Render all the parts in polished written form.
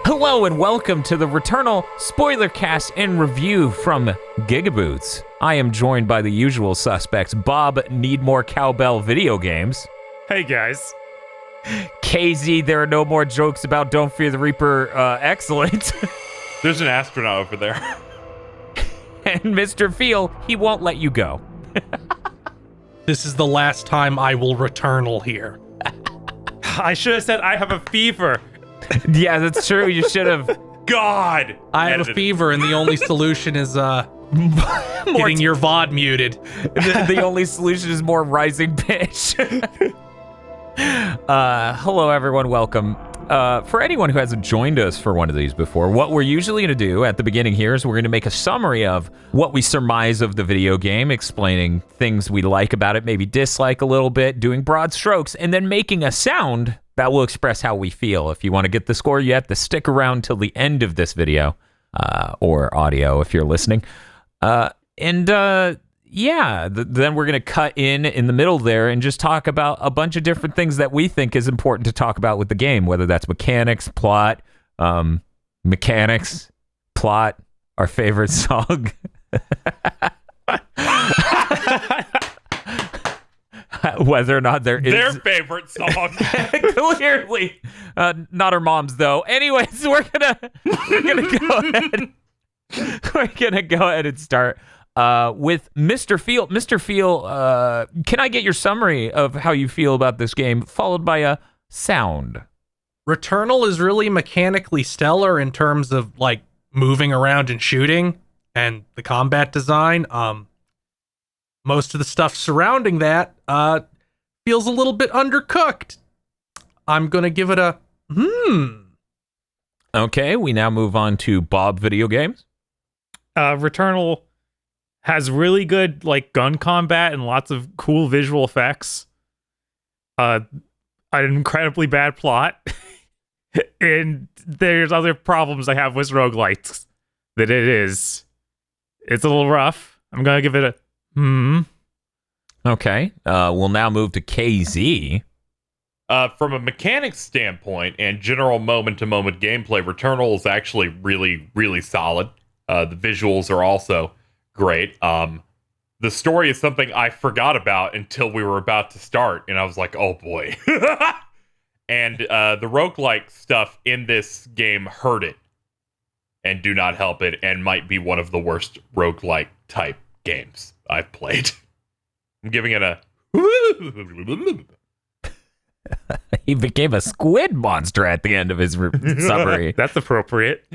Hello and welcome to the Returnal Spoilercast and review from GigaBoots. I am joined by the usual suspects, Bob Need More Cowbell Video Games. Hey guys. KZ, there are no more jokes about Don't Fear the Reaper, excellent. There's an astronaut over there. And Mr. Feel, he won't let you go. This is the last time I will Returnal here. I should have said I have a fever. Yeah, that's true. You should have. God! I have a fever, and the only solution is getting your VOD muted. The only solution is more rising pitch. Hello, everyone. Welcome. For anyone who hasn't joined us for one of these before, what we're usually going to do at the beginning here is we're going to make a summary of what we surmise of the video game, explaining things we like about it, maybe dislike a little bit, doing broad strokes, and then making a sound that will express how we feel. If you want to get the score, you have to stick around till the end of this video, or audio if you're listening. Then we're going to cut in the middle there and just talk about a bunch of different things that we think is important to talk about with the game, whether that's mechanics, plot, our favorite song. Whether or not there is their favorite song. Clearly not her mom's though. Anyways, we're gonna go ahead and start with Mr. Feel. Mr. Feel, can I get your summary of how you feel about this game, followed by a sound? Returnal is really mechanically stellar in terms of like moving around and shooting and the combat design. Most of the stuff surrounding that feels a little bit undercooked. I'm gonna give it a Okay, we now move on to Bob Video Games. Returnal has really good like gun combat and lots of cool visual effects. An incredibly bad plot. And there's other problems I have with roguelites. It's a little rough. I'm gonna give it a Okay, we'll now move to KZ. From a mechanics standpoint and general moment-to-moment gameplay, Returnal is actually really, really solid. The visuals are also great. The story is something I forgot about until we were about to start, and I was like, oh boy. And the roguelike stuff in this game hurt it and do not help it, and might be one of the worst roguelike type games I've played. I'm giving it a... He became a squid monster at the end of his summary. That's appropriate.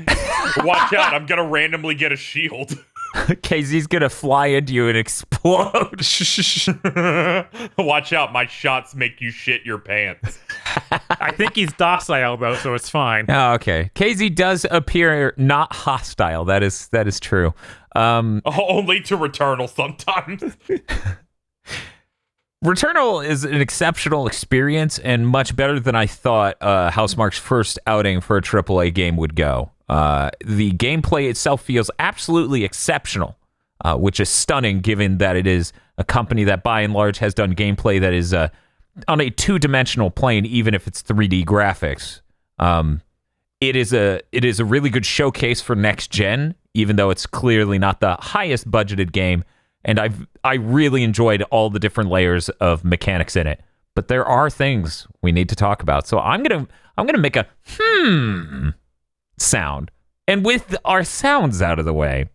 Watch out, I'm gonna randomly get a shield. KZ's gonna fly into you and explode. Watch out, my shots make you shit your pants. I think he's docile though, so it's fine. Oh, okay. KZ does appear not hostile. That is true. Only to Returnal sometimes. Returnal is an exceptional experience and much better than I thought Housemarque's first outing for a AAA game would go. The gameplay itself feels absolutely exceptional, which is stunning given that it is a company that by and large has done gameplay that is on a two-dimensional plane, even if it's 3D graphics. It is a really good showcase for next gen, even though it's clearly not the highest budgeted game. And I really enjoyed all the different layers of mechanics in it. But there are things we need to talk about. So I'm gonna make a sound. And with our sounds out of the way,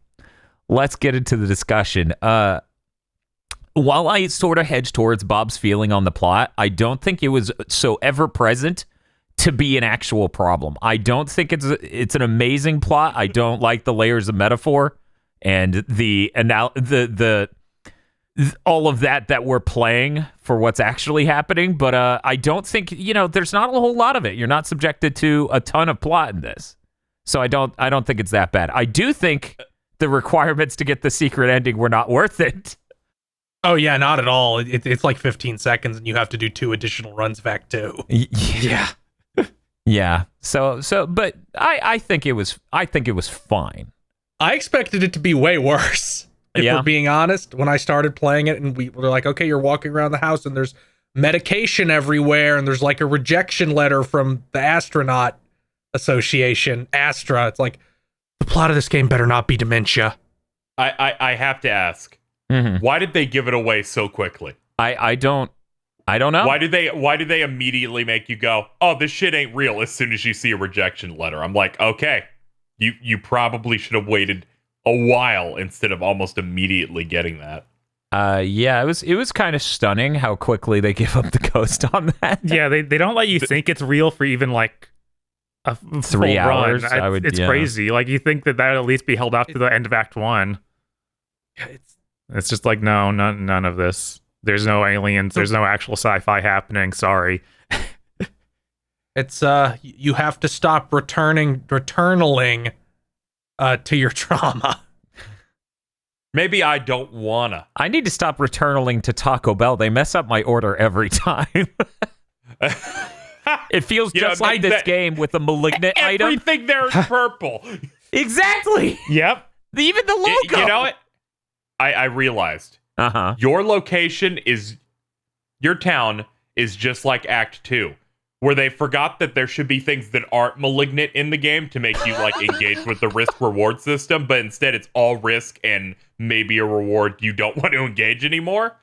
let's get into the discussion. While I sort of hedge towards Bob's feeling on the plot, I don't think it was so ever present to be an actual problem. I don't think it's an amazing plot. I don't like the layers of metaphor and all of that we're playing for what's actually happening. But I don't think, there's not a whole lot of it. You're not subjected to a ton of plot in this. So I don't think it's that bad. I do think the requirements to get the secret ending were not worth it. Oh yeah, not at all. It's like 15 seconds, and you have to do 2 additional runs of Act 2. Yeah, yeah. So, but I think it was fine. I expected it to be way worse. If we're being honest, when I started playing it, and we were like, okay, you're walking around the house, and there's medication everywhere, and there's like a rejection letter from the astronaut association, Astra. It's like, the plot of this game better not be dementia. I have to ask, why did they give it away so quickly? I don't know. Why did they immediately make you go, oh, this shit ain't real as soon as you see a rejection letter? I'm like, okay, you probably should have waited a while instead of almost immediately getting that. Yeah, it was kind of stunning how quickly they give up the ghost on that. Yeah, they don't let you think it's real for even like a 3 hours. Run. It's crazy. Like, you think that would at least be held up to the end of Act 1. Yeah, it's just like, no, none of this. There's no aliens. There's no actual sci-fi happening. Sorry. It's you have to stop returnaling to your trauma. Maybe I don't wanna. I need to stop returnaling to Taco Bell. They mess up my order every time. It feels just like this game with a malignant item. Everything there is purple. Exactly. Yep. Even the logo. You know what? I realized. Your town is just like Act 2, where they forgot that there should be things that aren't malignant in the game to make you like engage with the risk reward system, but instead it's all risk and maybe a reward you don't want to engage anymore.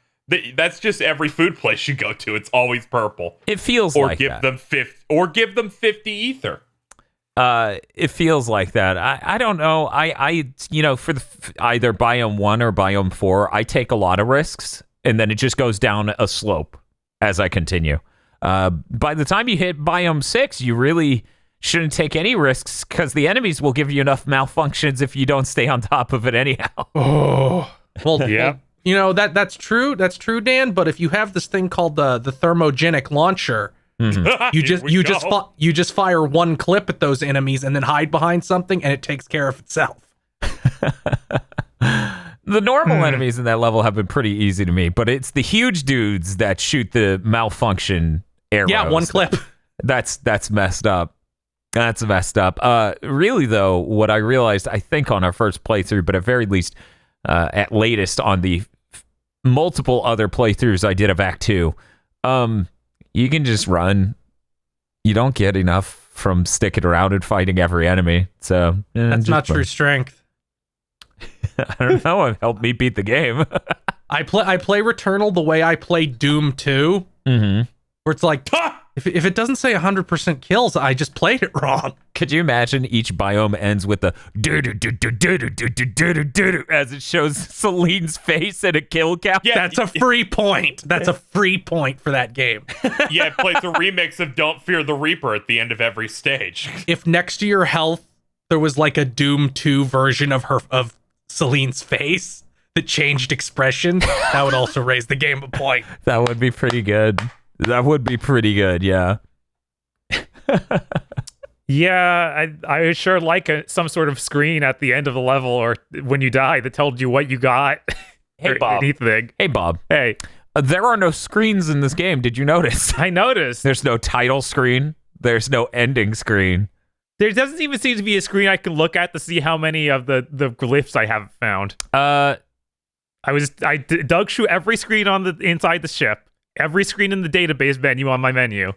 That's just every food place you go to. It's always purple. It feels or like give that. them 50 or give them 50 ether. It feels like that. I don't know. For either biome 1 or biome 4, I take a lot of risks, and then it just goes down a slope as I continue. By the time you hit biome 6, you really shouldn't take any risks because the enemies will give you enough malfunctions if you don't stay on top of it anyhow. Oh, well, yeah. You know, that's true. That's true, Dan. But if you have this thing called the thermogenic launcher, you just fire one clip at those enemies and then hide behind something, and it takes care of itself. The normal enemies in that level have been pretty easy to me, but it's the huge dudes that shoot the malfunction arrows. Yeah, one clip. That's messed up. That's messed up. Really, though, what I realized, I think on our first playthrough, but at very least, at latest on the multiple other playthroughs I did of Act 2, you can just run. You don't get enough from sticking around and fighting every enemy. So that's not true strength. I don't know. It helped me beat the game. I play Returnal the way I play Doom 2, where it's like, if it doesn't say 100% kills, I just played it wrong. Could you imagine each biome ends with the as it shows Celine's face and a kill count? Yeah, that's a free point. That's a free point for that game. Yeah, it plays a remix of Don't Fear the Reaper at the end of every stage. If next to your health there was like a Doom 2 version of Celine's face that changed expression, that would also raise the game a point. That would be pretty good. That would be pretty good, yeah. Yeah, I would sure like some sort of screen at the end of the level or when you die that told you what you got. Hey, Bob. Anything. Hey, Bob. Hey. There are no screens in this game. Did you notice? I noticed. There's no title screen. There's no ending screen. There doesn't even seem to be a screen I can look at to see how many of the glyphs I haven't found. I dug through every screen on the inside the ship, every screen in the database menu on my menu.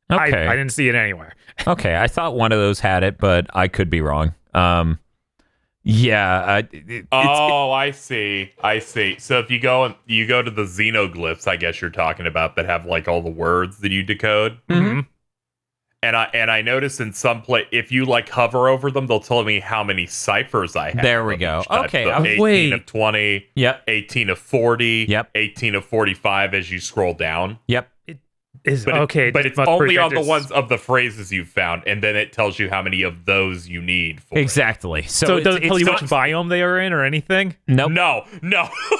Okay. I didn't see it anywhere. Okay, I thought one of those had it, but I could be wrong. Yeah. I see. So if you go to the xenoglyphs, I guess you're talking about, that have like all the words that you decode. Mm-hmm. And I noticed in some if you like hover over them, they'll tell me how many ciphers I have. There we go. Okay. So 18 of 20. Yep. 18 of 40. Yep. 18 of 45 as you scroll down. Yep. But it's only on the ones of the phrases you've found, and then it tells you how many of those you need for exactly. it. So it doesn't tell you which biome they are in or anything? Nope. No.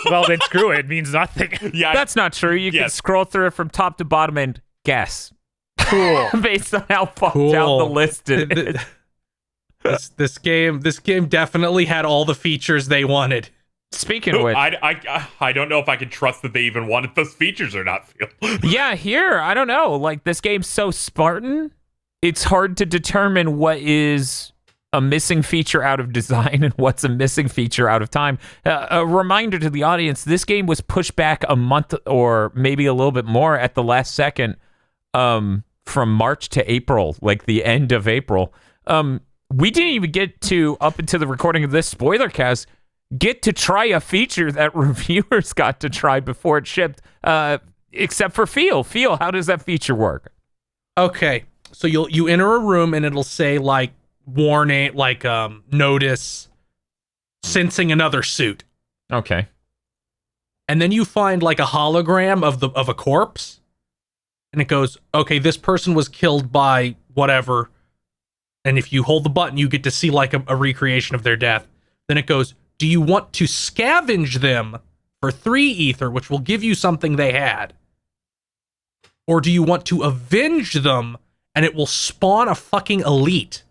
Well, then screw it. It means nothing. Yeah, that's not true. You can scroll through it from top to bottom and guess. Cool. Based on how far down the list it is. This game definitely had all the features they wanted. Speaking of which, I don't know if I can trust that they even wanted those features or not, Phil. yeah, here, I don't know. Like, this game's so Spartan, it's hard to determine what is a missing feature out of design and what's a missing feature out of time. A reminder to the audience, this game was pushed back a month or maybe a little bit more at the last second, from March to April, like the end of April. We didn't even get to, up until the recording of this spoilercast, get to try a feature that reviewers got to try before it shipped, except for Feel. Feel, how does that feature work? Okay, so you enter a room and it'll say like warning, like notice, sensing another suit. Okay. And then you find like a hologram of a corpse, and it goes, okay, this person was killed by whatever. And if you hold the button, you get to see like a recreation of their death. Then it goes, do you want to scavenge them for 3 ether, which will give you something they had? Or do you want to avenge them, and it will spawn a fucking elite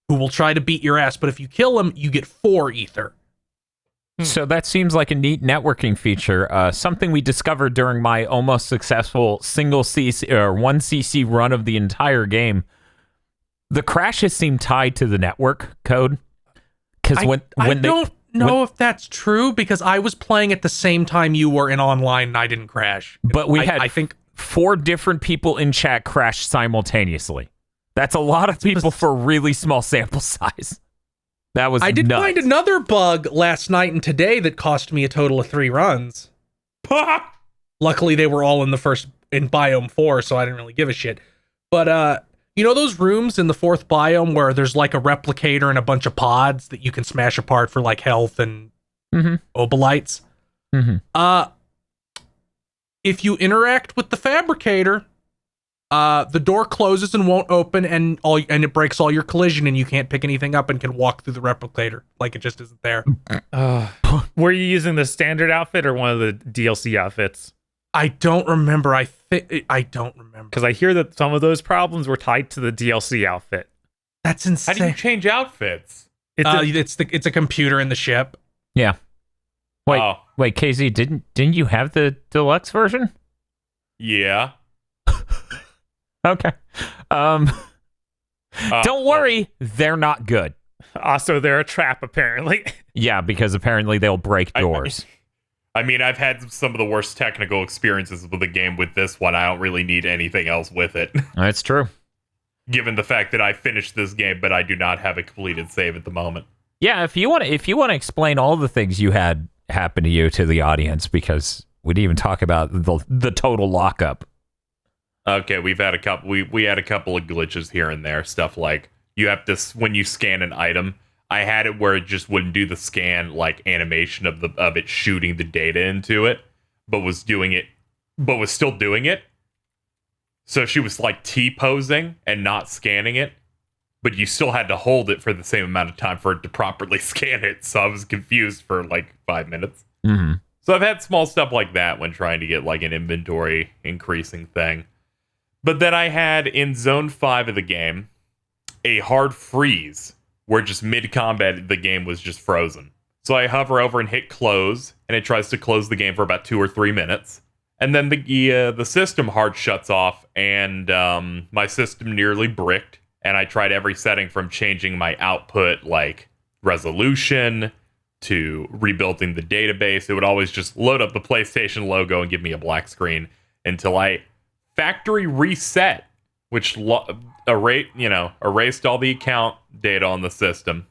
who will try to beat your ass, but if you kill them, you get 4 ether. So that seems like a neat networking feature, something we discovered during my almost successful single CC or 1cc run of the entire game. The crashes seem tied to the network code. Because I don't know if that's true, because I was playing at the same time you were in online and I didn't crash. But we had, I think, 4 different people in chat crash simultaneously. That's a lot of people for a really small sample size. That was I did nuts. find another bug last night and today that cost me a total of 3 runs. Luckily, they were all in biome 4, so I didn't really give a shit. But you know those rooms in the 4th biome where there's like a replicator and a bunch of pods that you can smash apart for like health and obolites? Mm-hmm. If you interact with the fabricator, the door closes and won't open, and it breaks all your collision, and you can't pick anything up and can walk through the replicator like it just isn't there. Were you using the standard outfit or one of the DLC outfits? I don't remember. I don't remember. Because I hear that some of those problems were tied to the DLC outfit. That's insane. How do you change outfits? It's a computer in the ship. Yeah. Wait, KZ, didn't you have the deluxe version? Yeah. Okay. Don't worry, they're not good. Also, they're a trap, apparently. Yeah, because apparently they'll break doors. I mean, I've had some of the worst technical experiences with the game with this one. I don't really need anything else with it. That's true. Given the fact that I finished this game, but I do not have a completed save at the moment. Yeah, if you want to explain all the things you had happen to you to the audience, because we didn't even talk about the total lockup. Okay, we've had a couple. We had a couple of glitches here and there. Stuff like you have to, when you scan an item. I had it where it just wouldn't do the scan like animation of it shooting the data into it, but was still doing it. So she was like T-posing and not scanning it, but you still had to hold it for the same amount of time for it to properly scan it. So I was confused for like 5 minutes. Mm-hmm. So I've had small stuff like that when trying to get like an inventory increasing thing. But then I had in Zone 5 of the game a hard freeze where just mid-combat the game was just frozen. So I hover over and hit close, and it tries to close the game for about 2 or 3 minutes. And then the system hard shuts off, and my system nearly bricked. And I tried every setting from changing my output, like resolution, to rebuilding the database. It would always just load up the PlayStation logo and give me a black screen until I factory reset, which erased all the account data on the system,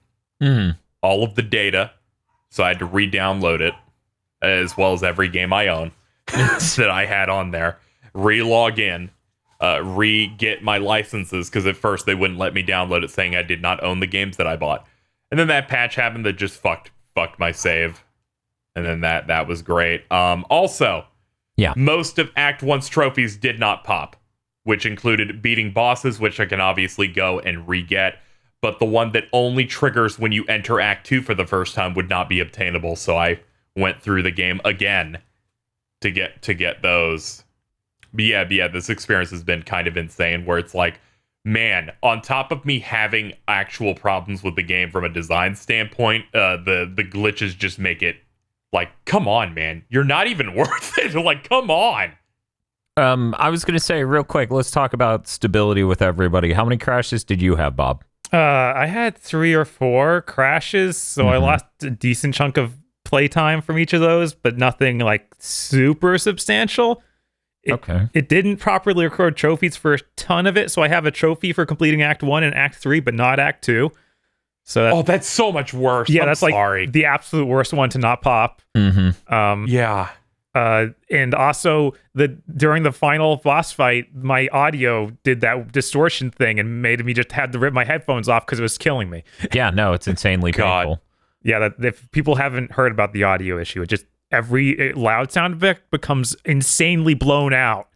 all of the data. So I had to re-download it, as well as every game I own that I had on there. Re-log in, re-get my licenses, because at first they wouldn't let me download it, saying I did not own the games that I bought. And then that patch happened that just fucked my save, and then that was great. Also, yeah, most of Act 1's trophies did not pop, which included beating bosses, which I can obviously go and re-get, but the one that only triggers when you enter Act 2 for the first time would not be obtainable, so I went through the game again to get those. But yeah, this experience has been kind of insane, where it's like, man, on top of me having actual problems with the game from a design standpoint, the glitches just make it like, come on, man, you're not even worth it. Like, come on. I was going to say real quick, let's talk about stability with everybody. How many crashes did you have, Bob? I had 3 or 4 crashes, so I lost a decent chunk of playtime from each of those, but nothing like super substantial. It didn't properly record trophies for a ton of it, so I have a trophy for completing Act 1 and Act 3, but not Act 2. So that's so much worse. Yeah, I'm that's sorry. like the absolute worst one to not pop. Yeah. And also during the final boss fight, my audio did that distortion thing and made me just had to rip my headphones off because it was killing me. Yeah, no, it's insanely painful. Yeah, that if people haven't heard about the audio issue, it just every loud sound effect becomes insanely blown out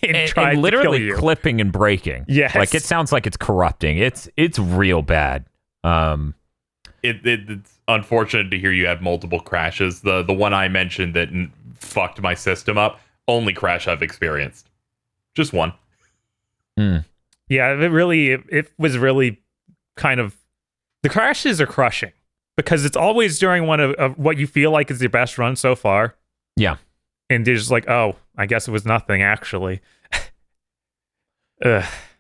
and tries literally to kill you. Clipping and breaking. Yes. Like it sounds like it's corrupting. It's real bad. It's unfortunate to hear you had multiple crashes. The one I mentioned that fucked my system up, only crash I've experienced. Just one. Yeah, it was really kind of, the crashes are crushing because it's always during one of what you feel like is your best run so far. Yeah. And you're just like, oh, I guess it was nothing actually.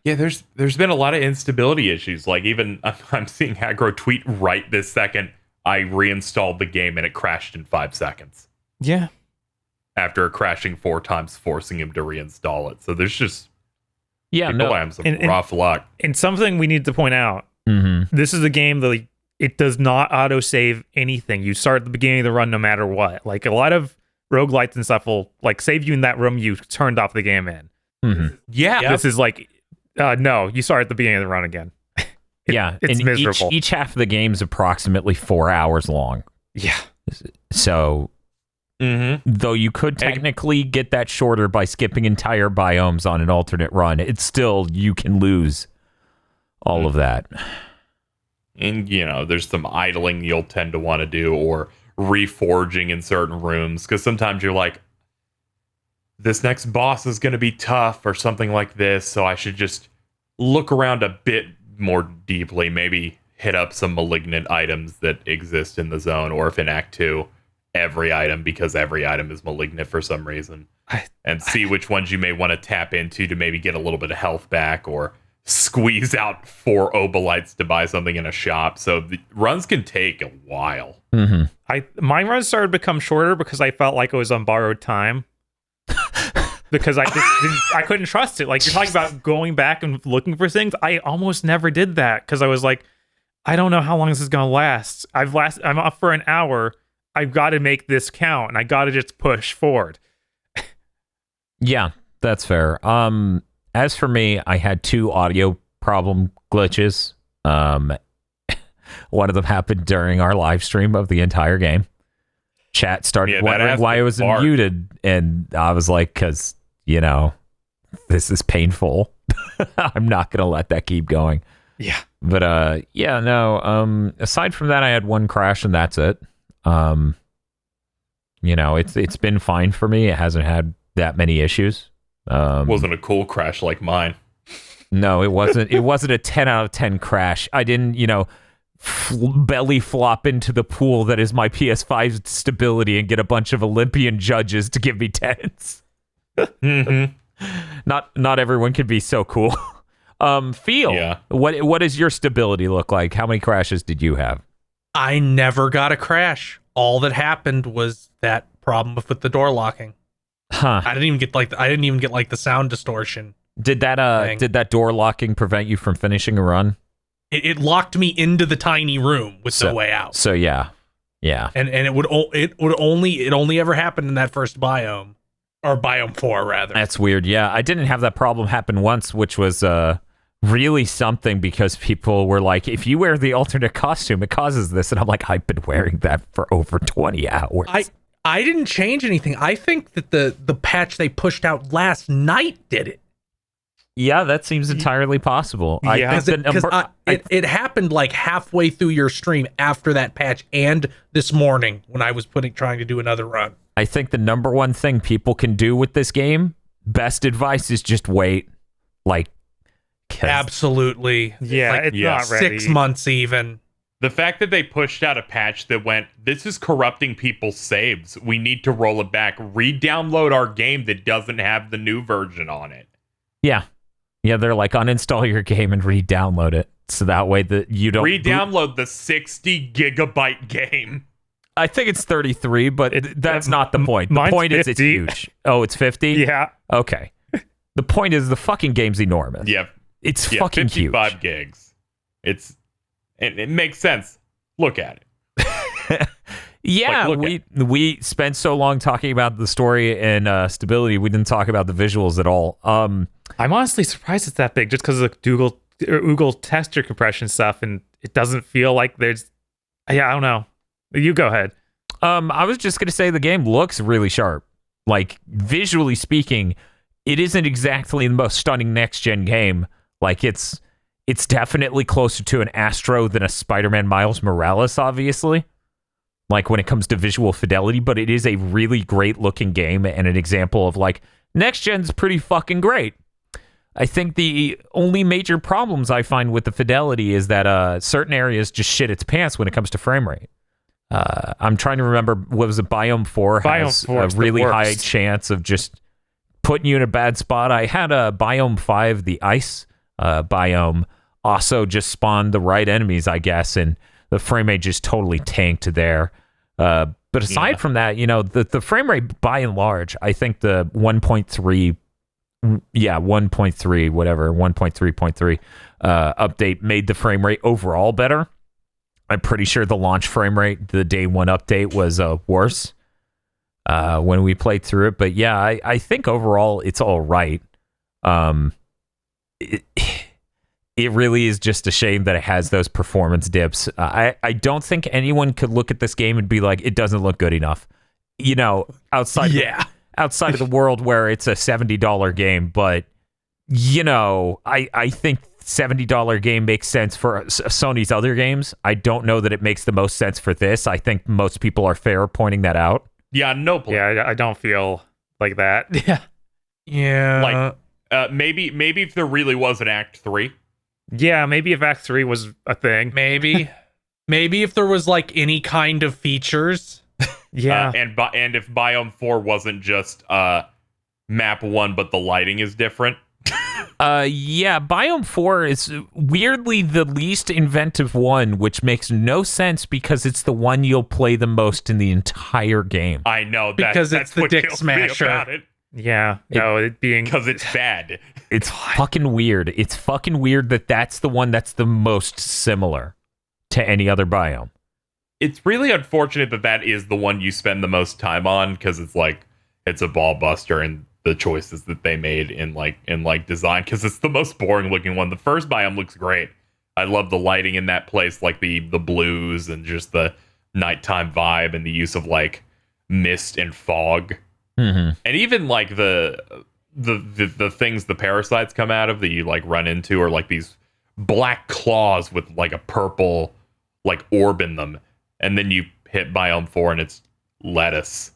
Yeah, there's been a lot of instability issues. Like even I'm seeing Aggro tweet right this second, I reinstalled the game and it crashed in 5 seconds. Yeah. After crashing 4 times, forcing him to reinstall it. So there's just people have some rough luck. And something we need to point out, this is a game that it does not autosave anything. You start at the beginning of the run no matter what. Like a lot of roguelites and stuff will like save you in that room you turned off the game in. Yeah. This is like, no, you start at the beginning of the run again. It's and miserable. Each half of the game is approximately 4 hours long. Yeah. So, though you could technically get that shorter by skipping entire biomes on an alternate run, it's still, you can lose all of that. And, there's some idling you'll tend to want to do or reforging in certain rooms. Because sometimes you're like, this next boss is going to be tough or something like this. So I should just look around a bit more deeply, maybe hit up some malignant items that exist in the zone, or if in Act 2, every item, because every item is malignant for some reason, and see which ones you may want to tap into to maybe get a little bit of health back, or squeeze out 4 obolites to buy something in a shop. So the runs can take a while. My runs started to become shorter because I felt like I was on borrowed time. Because I couldn't trust it. Like you're talking about going back and looking for things. I almost never did that because I was like, I don't know how long this is gonna last. I'm up for an hour. I've got to make this count, and I got to just push forward. Yeah, that's fair. As for me, I had 2 audio problem glitches. One of them happened during our live stream of the entire game. Chat started wondering why I was muted, and I was like, because, this is painful. I'm not going to let that keep going. Yeah. But, aside from that, I had 1 crash, and that's it. It's been fine for me. It hasn't had that many issues. Wasn't a cool crash like mine. No, it wasn't. It wasn't a 10 out of 10 crash. I didn't, belly flop into the pool that is my PS5 stability and get a bunch of Olympian judges to give me 10s. Not everyone can be so cool. Feel. Yeah. What does your stability look like? How many crashes did you have? I never got a crash. All that happened was that problem with the door locking. Huh. I didn't even get the sound distortion. Did that door locking prevent you from finishing a run? It locked me into the tiny room with no way out. So yeah. And it only ever happened in that first biome, or biome 4 rather. That's weird. Yeah, I didn't have that problem happen once, which was really something, because people were like, if you wear the alternate costume, it causes this, and I'm like, I've been wearing that for over 20 hours. I didn't change anything. I think that the patch they pushed out last night did it. Yeah, that seems entirely possible. Yeah. It happened like halfway through your stream after that patch, and this morning when I was trying to do another run. I think the number one thing people can do with this game, best advice, is just wait. Like, Absolutely. Yeah, Like, it's not ready. 6 months even. The fact that they pushed out a patch that went, this is corrupting people's saves. We need to roll it back. Re-download our game that doesn't have the new version on it. Yeah. Yeah, they're like, uninstall your game and re-download it. So that way that you don't... Re-download the 60 gigabyte game. I think it's 33, but that's not the point. The point is it's 50. huge. Oh, it's 50? Yeah. Okay. The point is the fucking game's enormous. Yeah. It's fucking 55 huge. gigs. It makes sense. Look at it. Yeah, we spent so long talking about the story and stability, we didn't talk about the visuals at all. I'm honestly surprised it's that big just because of the Google texture compression stuff, and it doesn't feel like there's... Yeah, I don't know. You go ahead. I was just going to say the game looks really sharp. Like, visually speaking, it isn't exactly the most stunning next-gen game. Like, it's definitely closer to an Astro than a Spider-Man Miles Morales, obviously. Like, when it comes to visual fidelity, but it is a really great-looking game and an example of, like, next-gen's pretty fucking great. I think the only major problems I find with the fidelity is that certain areas just shit its pants when it comes to frame rate. I'm trying to remember, what was it, Biome 4 has a really high chance of just putting you in a bad spot. I had a Biome 5, the ice biome, also just spawned the right enemies, I guess, and the frame rate just totally tanked there. But aside from that, you know, the frame rate, by and large, I think the 1.3, whatever, 1.3.3 update made the frame rate overall better. I'm pretty sure the launch frame rate, the day one update, was worse when we played through it. But yeah, I think overall it's all right. It really is just a shame that it has those performance dips. I don't think anyone could look at this game and be like, it doesn't look good enough. You know, outside of the world where it's a $70 game. But, you know, I think $70 game makes sense for Sony's other games. I don't know that it makes the most sense for this. I think most people are fair pointing that out. Yeah, no. Yeah, I don't feel like that. Yeah. Like, maybe if there really was an Act 3. Yeah, maybe if Act 3 was a thing. Maybe if there was like any kind of features. Yeah. And if Biome 4 wasn't just map 1, but the lighting is different. Yeah, Biome 4 is weirdly the least inventive one, which makes no sense because it's the one you'll play the most in the entire game. I know, because that's it's the what Dick kills me Smasher. about it. Yeah, it being... Because it's bad. It's fucking weird. It's fucking weird that that's the one that's the most similar to any other biome. It's really unfortunate that is the one you spend the most time on, because it's like, it's a ball buster, and the choices that they made in design, because it's the most boring looking one. The first biome looks great. I love the lighting in that place, like the blues and just the nighttime vibe and the use of like mist and fog. Mm-hmm. And even like the things the parasites come out of that you like run into are like these black claws with like a purple like orb in them, and then you hit Biome 4 and it's lettuce.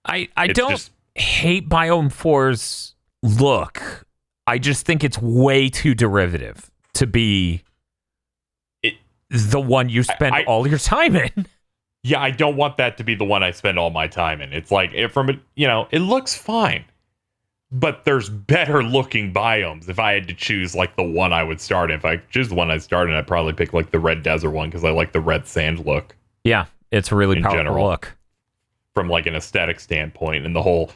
I don't hate Biome 4's look. I just think it's way too derivative to be the one you spend all your time in. Yeah, I don't want that to be the one I spend all my time in. It's like, it looks fine, but there's better looking biomes. If I had to choose like the one I would start in, if I choose the one I start in, I'd probably pick like the red desert one, because I like the red sand look. Yeah, it's a really powerful look. From like an aesthetic standpoint, and the whole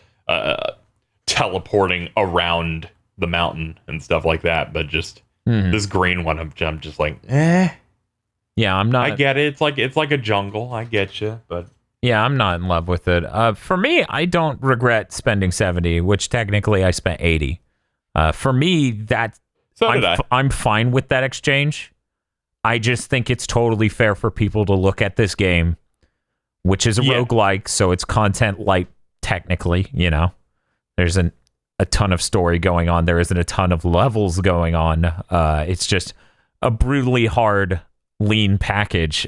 teleporting around the mountain and stuff like that. But just this green one, I'm just like, Yeah, I'm not. I get it. It's like a jungle. I get you, but yeah, I'm not in love with it. For me, I don't regret spending 70, which technically I spent 80. For me, I'm fine with that exchange. I just think it's totally fair for people to look at this game, which is a roguelike, so it's content light technically, you know. There's a ton of story going on. There isn't a ton of levels going on. It's just a brutally hard, lean package.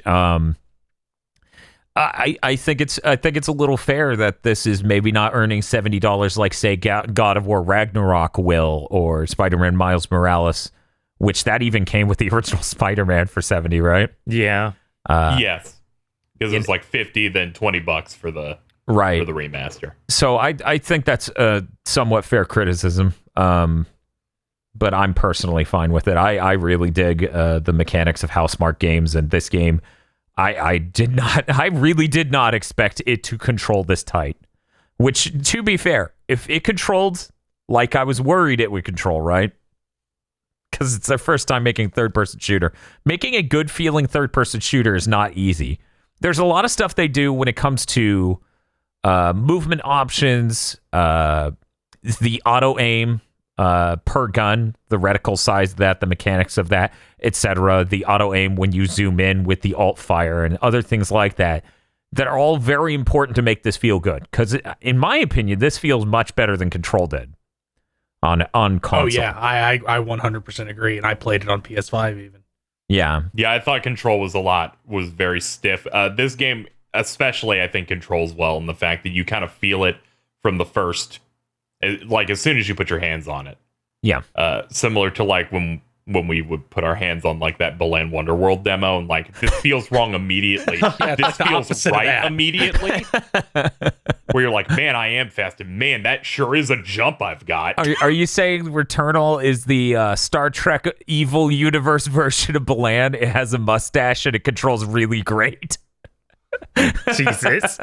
I think it's a little fair that this is maybe not earning $70 like say God of War Ragnarok will, or Spider-Man Miles Morales, which that even came with the original Spider-Man for 70, right? Yeah. Yes, because it was like 50, then $20 for the remaster. So I think that's a somewhat fair criticism. But I'm personally fine with it. I really dig the mechanics of Housemarque games, and this game, I really did not expect it to control this tight. Which, to be fair, if it controlled like I was worried it would control, right? Because it's their first time making third-person shooter. Making a good-feeling third-person shooter is not easy. There's a lot of stuff they do when it comes to movement options, the auto-aim, per gun, the reticle size of that, the mechanics of that, etc., the auto aim when you zoom in with the alt fire and other things like that are all very important to make this feel good. Because in my opinion, this feels much better than Control did on console. Oh yeah, I 100% agree, and I played it on PS5 even. Yeah, I thought Control was very stiff. This game, especially, I think controls well in the fact that you kind of feel it from the first. Like as soon as you put your hands on it, yeah. Similar to like when we would put our hands on like that Balan Wonderworld demo, and like this feels wrong immediately. This feels right immediately. Where you're like, man, I am fast, and man, that sure is a jump I've got. Are you saying Returnal is the Star Trek evil universe version of Balan? It has a mustache and it controls really great. Jesus.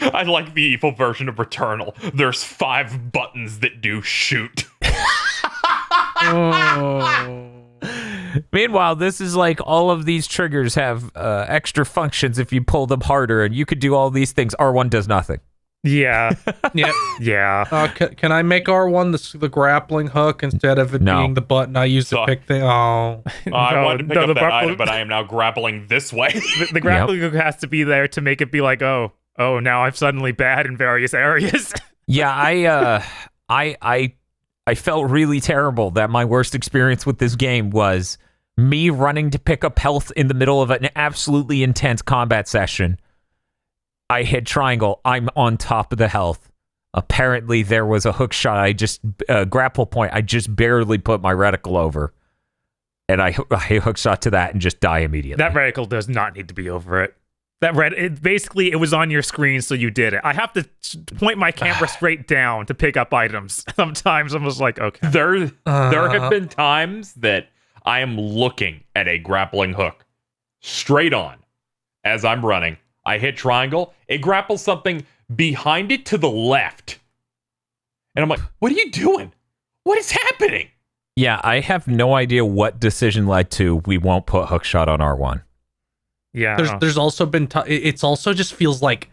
I like the evil version of Returnal. There's 5 buttons that do shoot. Oh. Meanwhile, this is like all of these triggers have extra functions if you pull them harder, and you could do all these things. R1 does nothing. Yeah. Yep. Yeah. Can I make R1 the grappling hook instead of it being the button I use to pick things? Oh. I wanted to pick up that item, but I am now grappling this way. The grappling hook has to be there to make it be like, oh, now I'm suddenly bad in various areas. Yeah, I felt really terrible that my worst experience with this game was me running to pick up health in the middle of an absolutely intense combat session. I hit triangle. I'm on top of the health. Apparently, there was a hook shot. Grapple point. I just barely put my reticle over. And I hook shot to that and just die immediately. That reticle does not need to be over it. Basically, it was on your screen, so you did it. I have to point my camera straight down to pick up items. Sometimes I'm just like, okay. There have been times that I am looking at a grappling hook straight on as I'm running. I hit triangle. It grapples something behind it to the left. And I'm like, what are you doing? What is happening? Yeah, I have no idea what decision led to we won't put hookshot on R1. Yeah. There's also been it's also just feels like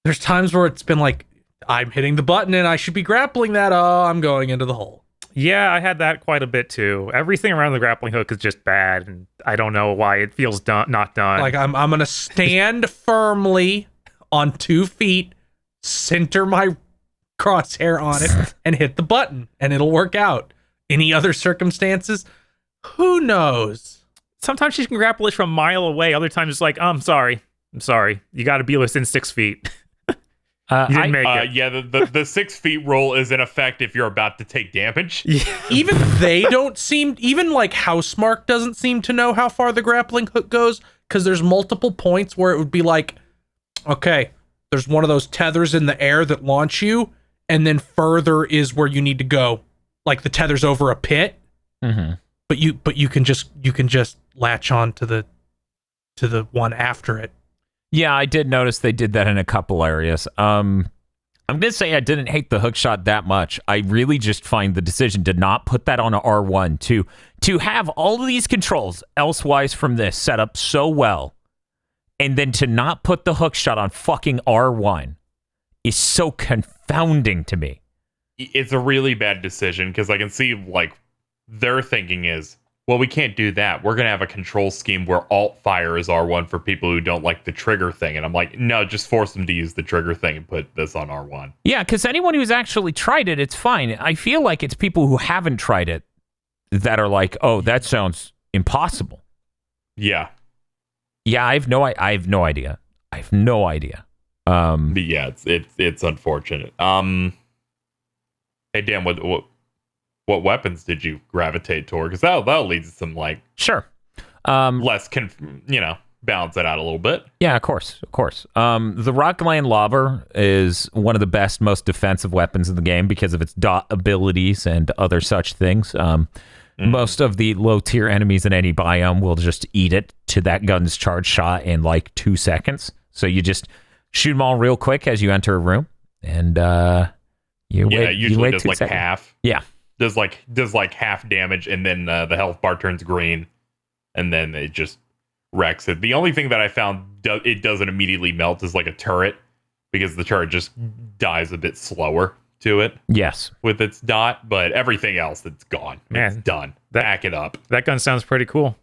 there's times where it's been like I'm hitting the button and I should be grappling that. Oh, I'm going into the hole. Yeah, I had that quite a bit too. Everything around the grappling hook is just bad, and I don't know why it feels not done. Like I'm gonna stand firmly on 2 feet, center my crosshair on it, and hit the button, and it'll work out. Any other circumstances? Who knows? Sometimes she can grapple it from a mile away. Other times it's like, oh, I'm sorry. You got to be within 6 feet. You didn't make it. Yeah, the 6 feet rule is in effect if you're about to take damage. Yeah. Even they don't seem, even like Housemarque doesn't seem to know how far the grappling hook goes, because there's multiple points where it would be like, okay, there's one of those tethers in the air that launch you, and then further is where you need to go. Like the tether's over a pit. Mm-hmm. But you can just latch on to the one after it. Yeah, I did notice they did that in a couple areas. I'm gonna say I didn't hate the hookshot that much. I really just find the decision to not put that on a R1 to have all of these controls elsewise from this set up so well, and then to not put the hookshot on fucking R1 is so confounding to me. It's a really bad decision because I can see like. Their thinking is, well, we can't do that. We're going to have a control scheme where alt fire is R1 for people who don't like the trigger thing. And I'm like, no, just force them to use the trigger thing and put this on R1. Yeah, because anyone who's actually tried it, it's fine. I feel like it's people who haven't tried it that are like, oh, that sounds impossible. Yeah. Yeah, I have no idea. I have no idea. But yeah, it's unfortunate. Hey Dan, what weapons did you gravitate toward? Because that'll lead to some like Sure. less balance it out a little bit. Yeah, of course. The Rockland Lobber is one of the best, most defensive weapons in the game because of its dot abilities and other such things. Most of the low-tier enemies in any biome will just eat it to that gun's charge shot in like 2 seconds. So you just shoot them all real quick as you enter a room, and usually does like seconds. half. Yeah, does like half damage, and then the health bar turns green, and then it just wrecks it. The only thing that I found it doesn't immediately melt is like a turret, because the turret just dies a bit slower to it. Yes, with its dot, but everything else, it's gone. Man, it's done. Back it up. That gun sounds pretty cool.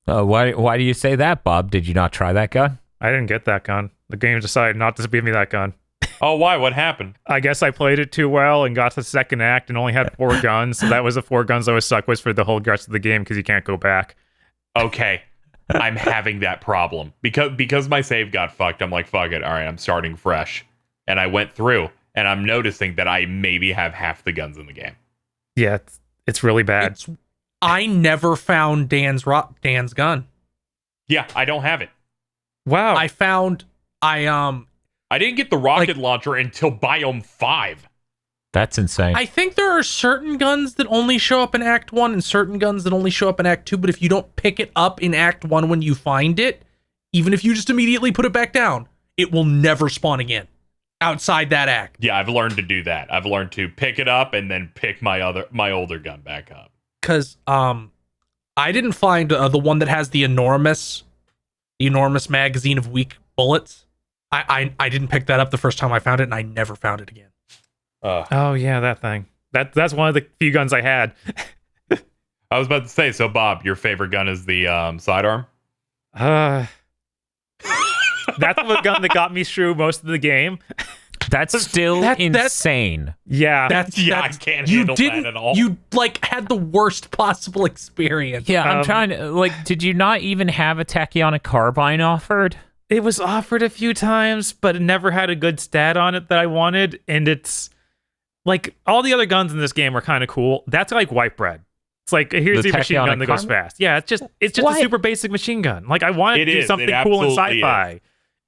Why do you say that, Bob? Did you not try that gun? I didn't get that gun. The game decided not to give me that gun. Oh, why? What happened? I guess I played it too well and got to the second act and only had 4 guns. So that was the 4 guns I was stuck with for the whole rest of the game because you can't go back. Okay. I'm having that problem. Because my save got fucked, I'm like, fuck it. All right, I'm starting fresh. And I went through, and I'm noticing that I maybe have half the guns in the game. Yeah, it's really bad. I never found Dan's gun. Yeah, I don't have it. Wow. I didn't get the rocket launcher until Biome 5. That's insane. I think there are certain guns that only show up in Act 1 and certain guns that only show up in Act 2, but if you don't pick it up in Act 1 when you find it, even if you just immediately put it back down, it will never spawn again outside that act. Yeah, I've learned to do that. I've learned to pick it up and then pick my older gun back up. Because I didn't find the one that has the enormous magazine of weak bullets. I didn't pick that up the first time I found it, and I never found it again. Oh yeah, that thing. That's one of the few guns I had. I was about to say, so Bob, your favorite gun is the sidearm? That's the gun that got me through most of the game. That's still insane. Yeah. I can't handle that at all. You had the worst possible experience. Yeah, I'm trying to did you not even have a tachyon carbine offered? It was offered a few times, but it never had a good stat on it that I wanted. And it's like all the other guns in this game are kind of cool. That's like white bread. It's like here's the machine gun that goes fast. Yeah, it's just a super basic machine gun. Like I wanted to do something cool in sci-fi.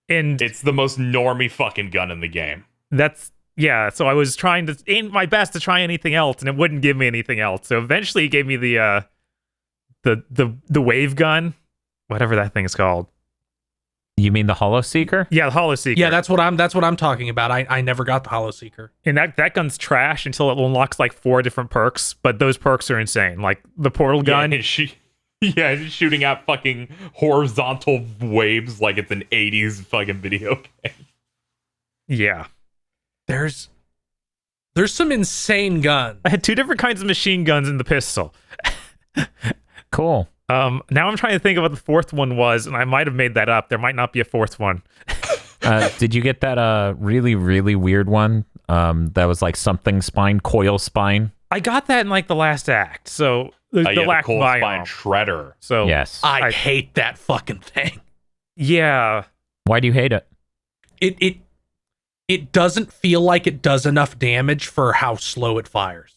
And it's the most normie fucking gun in the game. So I was trying to aim my best to try anything else, and it wouldn't give me anything else. So eventually it gave me the wave gun, whatever that thing is called. You mean the Hollow Seeker? Yeah, the Hollow Seeker. Yeah, that's what I'm talking about. I never got the Hollow Seeker. And that gun's trash until it unlocks like 4 different perks, but those perks are insane. Like the portal gun. It's shooting out fucking horizontal waves like it's an 80s fucking video game. Yeah. There's some insane guns. I had 2 different kinds of machine guns in the pistol. Cool. Now I'm trying to think of what the 4th one was, and I might have made that up. There might not be a 4th one. Did you get that really, really weird one? That was like something spine, coil spine. I got that in like the last act. So the lack coil biome. spine shredder. So yes, I hate that fucking thing. Yeah. Why do you hate it? It doesn't feel like it does enough damage for how slow it fires.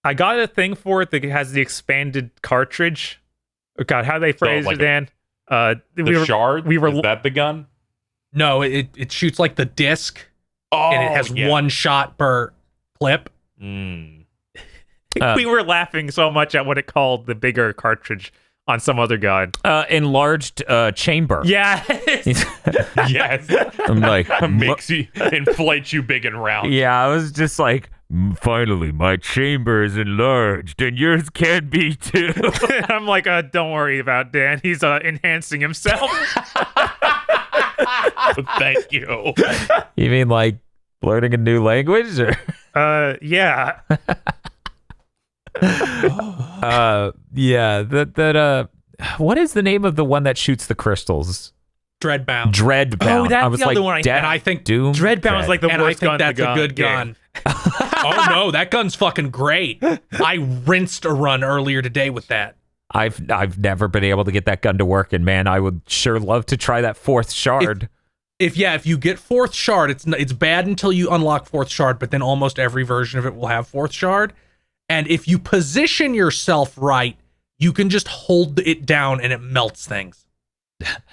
I got a thing for it that has the expanded cartridge. Oh God, how they phrase it, Dan? Shard? Is that the gun? No, it shoots like the disc, and it has one shot per clip. Mm. We were laughing so much at what it called the bigger cartridge on some other gun. Enlarged chamber. Yeah. Yes. I'm like, inflates you big and round. Yeah, I was just like, finally, my chamber is enlarged, and yours can be too. I'm like, don't worry about Dan. He's enhancing himself. Thank you. You mean like learning a new language? Or? Yeah. Yeah. What is the name of the one that shoots the crystals? Dreadbound. Dreadbound. Oh, that's I was the like, other one. And I think Doom. Dreadbound is like the and worst I think gun. that's a good gun. Oh no, that gun's fucking great. I rinsed a run earlier today with that. I've never been able to get that gun to work, and man, I would sure love to try that fourth shard. If you get fourth shard, it's bad until you unlock fourth shard, but then almost every version of it will have fourth shard. And if you position yourself right, you can just hold it down and it melts things.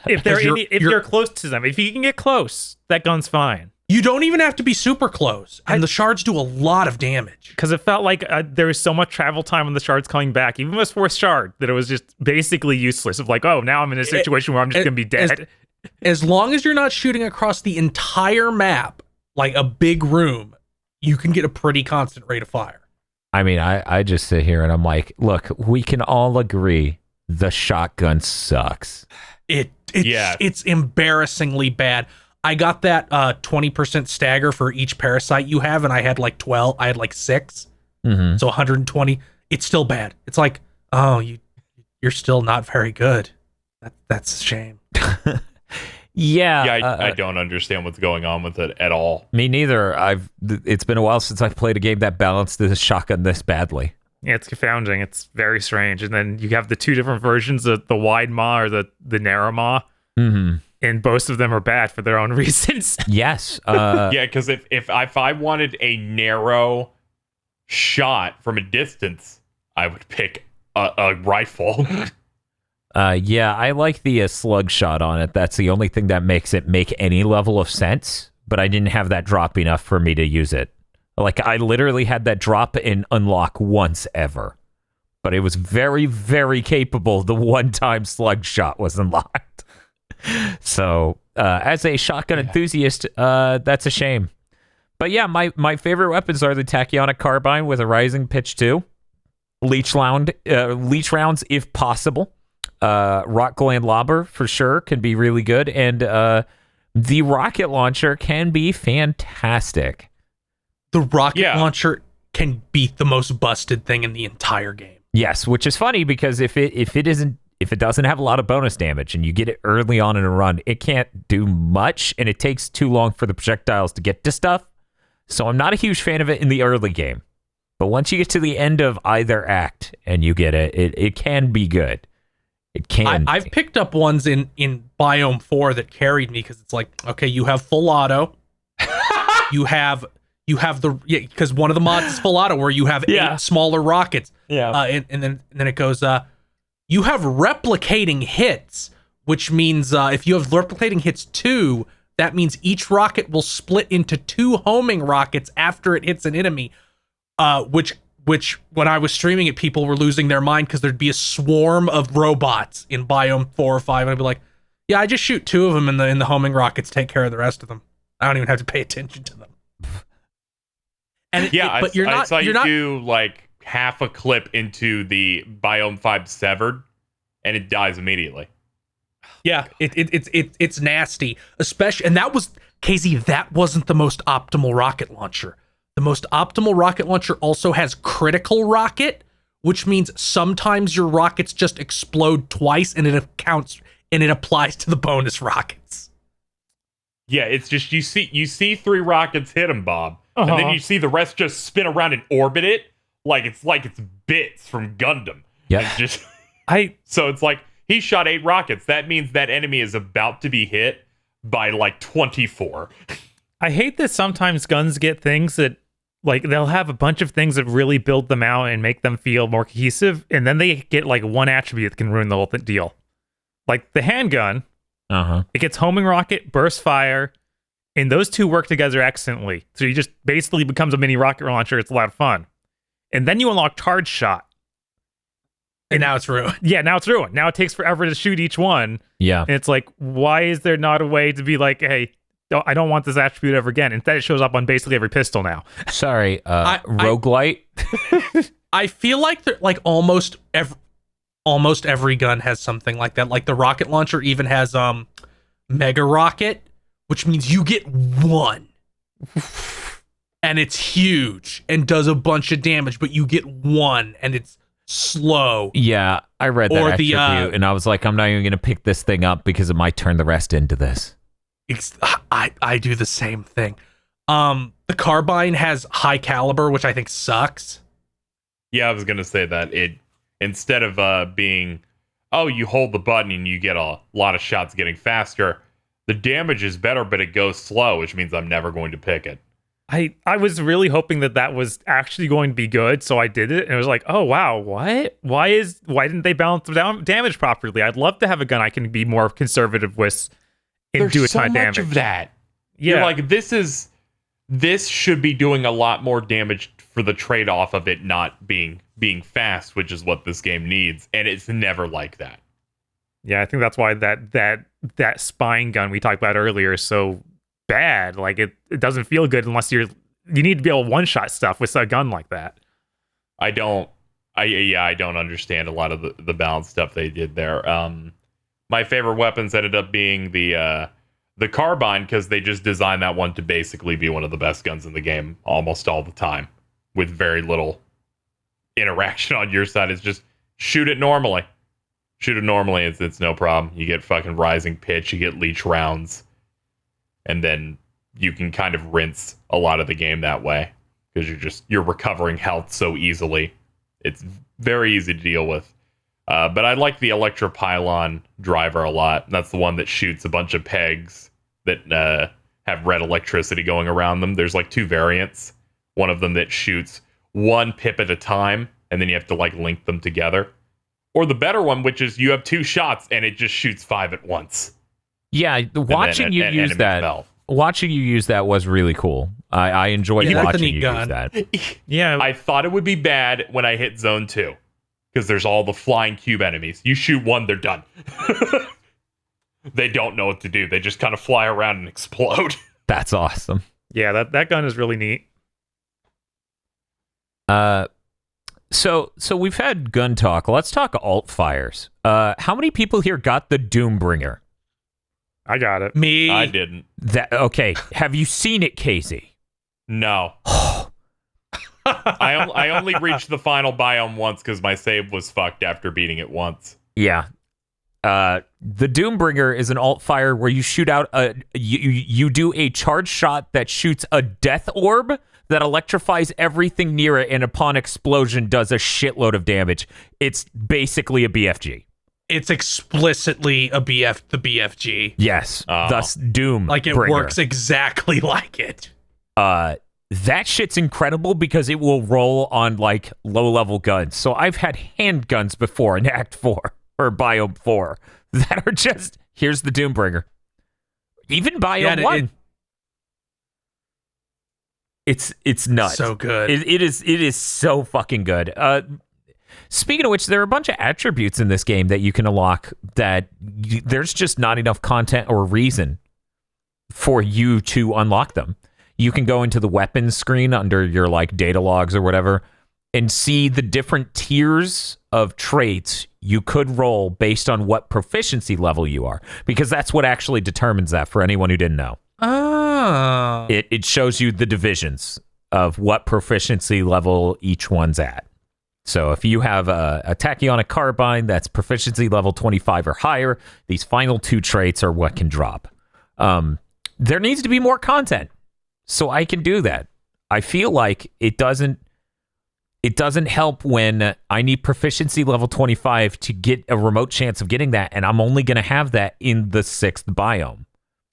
If you're close to them, if you can get close, that gun's fine. You don't even have to be super close, and the shards do a lot of damage. Because it felt like there was so much travel time on the shards coming back, even with fourth shard, that it was just basically useless. Of like, oh, now I'm in a situation where I'm just going to be dead. As long as you're not shooting across the entire map, like a big room, you can get a pretty constant rate of fire. I mean, I just sit here and I'm like, look, we can all agree the shotgun sucks. It's embarrassingly bad. I got that 20% stagger for each parasite you have, and I had like 12. I had like 6. Mm-hmm. So 120. It's still bad. It's like, oh, you're still not very good. That's a shame. Yeah, I don't understand what's going on with it at all. Me neither. It's been a while since I've played a game that balanced the shotgun this badly. Yeah, it's confounding. It's very strange. And then you have the 2 different versions of the wide maw or the narrow maw. Mm-hmm. And both of them are bad for their own reasons. Yes. Yeah, because if I wanted a narrow shot from a distance, I would pick a rifle. Yeah, I like the slug shot on it. That's the only thing that makes it make any level of sense. But I didn't have that drop enough for me to use it. Like, I literally had that drop in unlock once ever. But it was very, very capable the one time slug shot was unlocked. So, as a shotgun enthusiast, that's a shame. But yeah, my favorite weapons are the Tachyonic Carbine with a Rising Pitch 2, leech rounds if possible, Rock Gland Lobber for sure can be really good, and the rocket launcher can be fantastic. The rocket launcher can beat the most busted thing in the entire game. Yes, which is funny because if it doesn't have a lot of bonus damage and you get it early on in a run, it can't do much, and it takes too long for the projectiles to get to stuff. So I'm not a huge fan of it in the early game. But once you get to the end of either act and you get it can be good. It can. I've picked up ones in Biome 4 that carried me because it's like, okay, you have full auto. you have because one of the mods is full auto where you have 8 smaller rockets. Yeah. And then it goes, you have replicating hits, which means if you have replicating hits 2, that means each rocket will split into 2 homing rockets after it hits an enemy, which when I was streaming it, people were losing their mind because there'd be a swarm of robots in Biome 4 or 5, and I'd be like, yeah, I just shoot 2 of them in the homing rockets, take care of the rest of them. I don't even have to pay attention to them. And but I saw you do like half a clip into the Biome 5 Severed, and it dies immediately. Yeah, it's nasty, especially, and that was KZ. That wasn't the most optimal rocket launcher. The most optimal rocket launcher also has critical rocket, which means sometimes your rockets just explode twice, and it counts and it applies to the bonus rockets. Yeah, it's just you see 3 rockets hit him, Bob, and then you see the rest just spin around and orbit it like it's bits from Gundam. Yeah, so it's like he shot 8 rockets. That means that enemy is about to be hit by like 24. I hate that sometimes guns get things that, like, they'll have a bunch of things that really build them out and make them feel more cohesive, and then they get like one attribute that can ruin the whole deal. Like the handgun, it gets homing rocket, burst fire, and those 2 work together excellently. So you just basically becomes a mini rocket launcher. It's a lot of fun. And then you unlock charge shot. And now it's ruined. Yeah, now it's ruined. Now it takes forever to shoot each one. Yeah. And it's like, why is there not a way to be like, hey, I don't want this attribute ever again? Instead, it shows up on basically every pistol now. Sorry, roguelite. I feel like almost every gun has something like that. Like the rocket launcher even has mega rocket, which means you get 1. And it's huge and does a bunch of damage, but you get 1 and it's slow. Yeah, I read that attribute and I was like, I'm not even going to pick this thing up because it might turn the rest into this. I do the same thing. The carbine has high caliber, which I think sucks. Yeah, I was going to say that instead of being, oh, you hold the button and you get a lot of shots getting faster, the damage is better, but it goes slow, which means I'm never going to pick it. I was really hoping that was actually going to be good, so I did it, and it was like, oh wow, what? Why didn't they balance the damage properly? I'd love to have a gun I can be more conservative with and do a ton of damage. There's so much of that. Yeah, You're like, this should be doing a lot more damage for the trade-off of it not being fast, which is what this game needs, and it's never like that. Yeah, I think that's why that spine gun we talked about earlier is so bad. Like it doesn't feel good unless you need to be able to one-shot stuff with a gun like that. I don't understand a lot of the balance stuff they did there. My favorite weapons ended up being the carbine, because they just designed that one to basically be one of the best guns in the game almost all the time, with very little interaction on your side. It's just shoot it normally. It's no problem. You get fucking rising pitch, you get leech rounds, and then you can kind of rinse a lot of the game that way, because you're recovering health so easily. It's very easy to deal with. But I like the Electropylon driver a lot. That's the one that shoots a bunch of pegs that have red electricity going around them. There's like two variants. One of them that shoots one pip at a time, and then you have to like link them together. Or the better one, which is you have two shots and it just shoots 5 at once. Yeah, watching you use that was really cool. I enjoyed watching you use that. Yeah, I thought it would be bad when I hit zone 2, because there's all the flying cube enemies. You shoot one, they're done. They don't know what to do. They just kind of fly around and explode. That's awesome. Yeah, that gun is really neat. So we've had gun talk. Let's talk alt fires. How many people here got the Doombringer? I got it. Me. I didn't. Okay. Have you seen it, Casey? No. I only reached the final biome once because my save was fucked after beating it once. Yeah. The Doombringer is an alt fire where you shoot out you do a charge shot that shoots a death orb that electrifies everything near it, and upon explosion does a shitload of damage. It's basically a BFG. It's explicitly the BFG. Yes. Thus Doom. Like it works exactly like it. That shit's incredible because it will roll on like low-level guns. So I've had handguns before in Act 4 or Biome 4 that are just, here's the Doombringer. Even Biome 1. It's nuts. So good. It is so fucking good. Speaking of which, there are a bunch of attributes in this game that you can unlock that there's just not enough content or reason for you to unlock them. You can go into the weapons screen under your like data logs or whatever and see the different tiers of traits you could roll based on what proficiency level you are, because that's what actually determines that for anyone who didn't know. Oh. It shows you the divisions of what proficiency level each one's at. So if you have a tachyonic carbine that's proficiency level 25 or higher, these final two traits are what can drop. There needs to be more content so I can do that. I feel like it doesn't help when I need proficiency level 25 to get a remote chance of getting that, and I'm only going to have that in the 6th biome.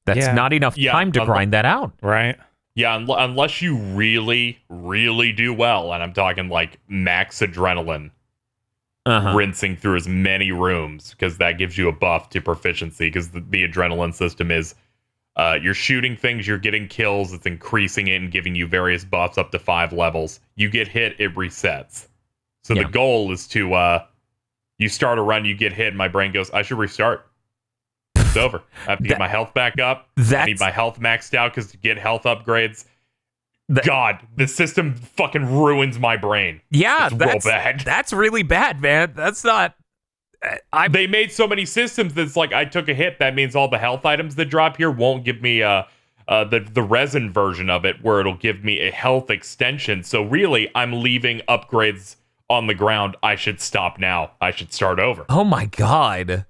That's not enough time to grind that out. Right. Yeah, unless you really, really do well, and I'm talking like max adrenaline, rinsing through as many rooms, because that gives you a buff to proficiency, because the adrenaline system is you're shooting things, you're getting kills, it's increasing it and giving you various buffs up to 5 levels. You get hit, it resets. So the goal is to, you start a run, you get hit, and my brain goes, I should restart. It's over. I have to get my health back up. I need my health maxed out, because to get health upgrades, God, the system fucking ruins my brain. Yeah, it's real bad. That's really bad, man. That's not... They made so many systems that's like, I took a hit, that means all the health items that drop here won't give me the resin version of it, where it'll give me a health extension. So really, I'm leaving upgrades on the ground. I should stop now. I should start over. Oh my God.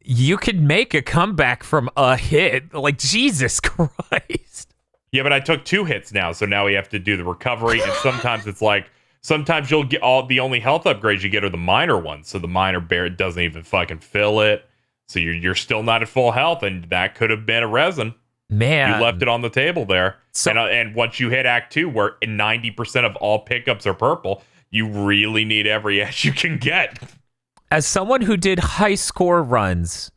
You could make a comeback from a hit. Like, Jesus Christ. Yeah, but I took 2 hits now, so now we have to do the recovery, and sometimes it's like, sometimes you'll get the only health upgrades you get are the minor ones. So the minor bear doesn't even fucking fill it. So you're still not at full health, and that could have been a resin. Man, You left it on the table there. So- And once you hit Act 2, where 90% of all pickups are purple, you really need every edge you can get. as someone who did high score runs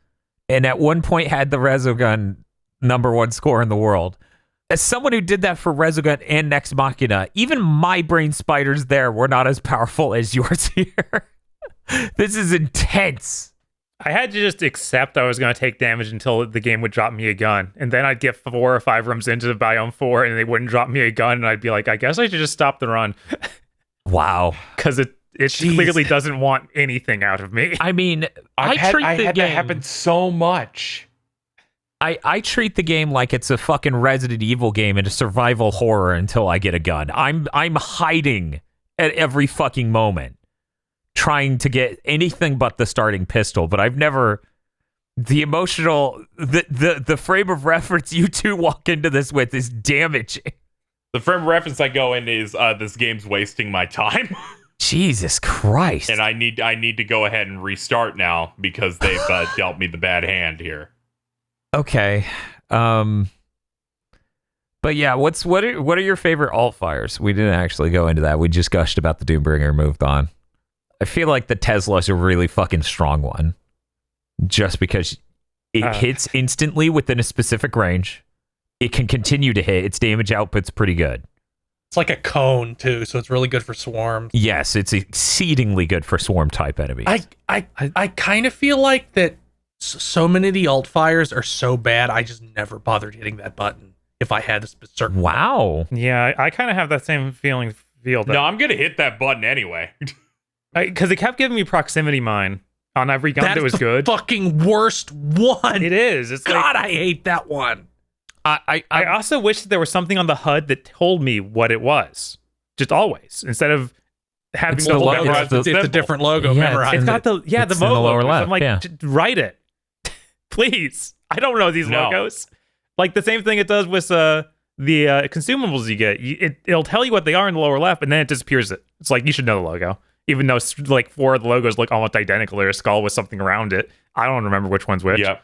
and at one point had the Resogun #1 score in the world, as someone who did that for Resogun and Nex Machina, even my brain spiders there were not as powerful as yours here. This is intense. I had to just accept I was going to take damage until the game would drop me a gun. And then I'd get 4 or 5 rooms into the biome 4 and they wouldn't drop me a gun. And I'd be like, I guess I should just stop the run. Wow. Because it clearly doesn't want anything out of me. I mean, I had game, that happen so much. I treat the game like it's a fucking Resident Evil game and a survival horror until I get a gun. I'm hiding at every fucking moment, trying to get anything but the starting pistol, but I've never the frame of reference you two walk into this with is damaging. The frame of reference I go in is this game's wasting my time. Jesus Christ. And I need to go ahead and restart now because they've dealt me the bad hand here. Okay. But yeah, what are your favorite alt fires? We didn't actually go into that. We just gushed about the Doombringer and moved on. I feel like the Tesla's a really fucking strong one. Just because it hits instantly within a specific range. It can continue to hit. Its damage output's pretty good. It's like a cone too, so it's really good for swarms. Yes, it's exceedingly good for swarm type enemies. I kind of feel like that so many of the alt fires are so bad, I just never bothered hitting that button if I had a certain Wow. Yeah, I kind of have that same feel. No, I'm going to hit that button anyway. Because it kept giving me proximity mine on every gun that was the good. Fucking worst one. It is. It's God, like, I hate that one. I also wish that there was something on the HUD that told me what it was. Just always. Instead of having It's multiple the lo- memorized. It's a different logo. Yeah, Memorize It's got it. the It's in the mode lower logos. left, I'm like, yeah. just write it. Please. I don't know these No. logos. Like the same thing it does with the consumables you get. It'll tell you what they are in the lower left, and then it disappears it. It's like, you should know the logo. Even though like 4 of the logos look almost identical. There's a skull with something around it. I don't remember which one's which. Yep.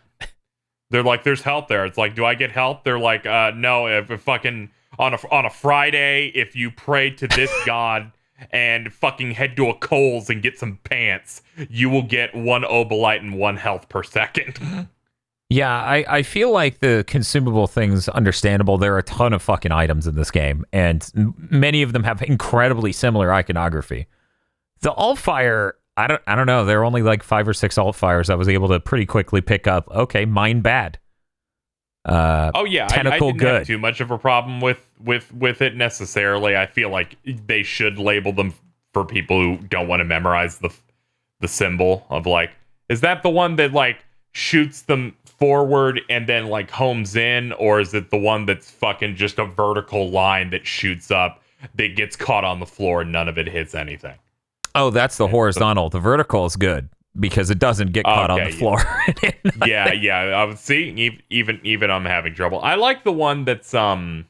They're like, there's health there. It's like, do I get health? They're like, no. If fucking on a Friday, if you pray to this god and fucking head to a Kohl's and get some pants, you will get 1 Obolite and 1 health per second. Yeah, I feel like the consumable thing's understandable. There are a ton of fucking items in this game, and many of them have incredibly similar iconography. The alt fire, I don't know. There are only like 5 or 6 alt fires I was able to pretty quickly pick up. Okay, mine bad. Oh yeah, tentacle I didn't good. have too much of a problem with it necessarily. I feel like they should label them for people who don't want to memorize the symbol of like, is that the one that like shoots them forward and then like homes in, or is it the one that's fucking just a vertical line that shoots up that gets caught on the floor and none of it hits anything? Oh, that's the horizontal. The vertical is good because it doesn't get caught on the floor. Yeah. I would see. Even I'm having trouble. I like the one that's one.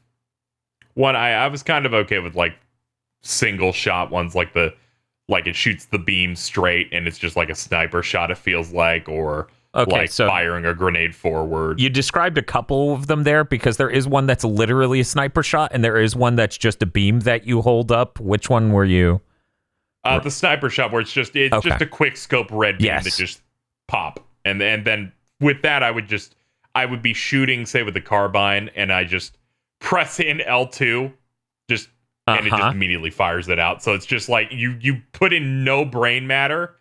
I was kind of okay with like single shot ones, like it shoots the beam straight and it's just like a sniper shot. It feels like, or so firing a grenade forward. You described a couple of them there because there is one that's literally a sniper shot and there is one that's just a beam that you hold up. Which one were you? The sniper shot, where it's just a quick scope red beam that just pop, and then with that I would be shooting, say with the carbine, and I just press in L2, and it just immediately fires it out. So it's just like you put in no brain matter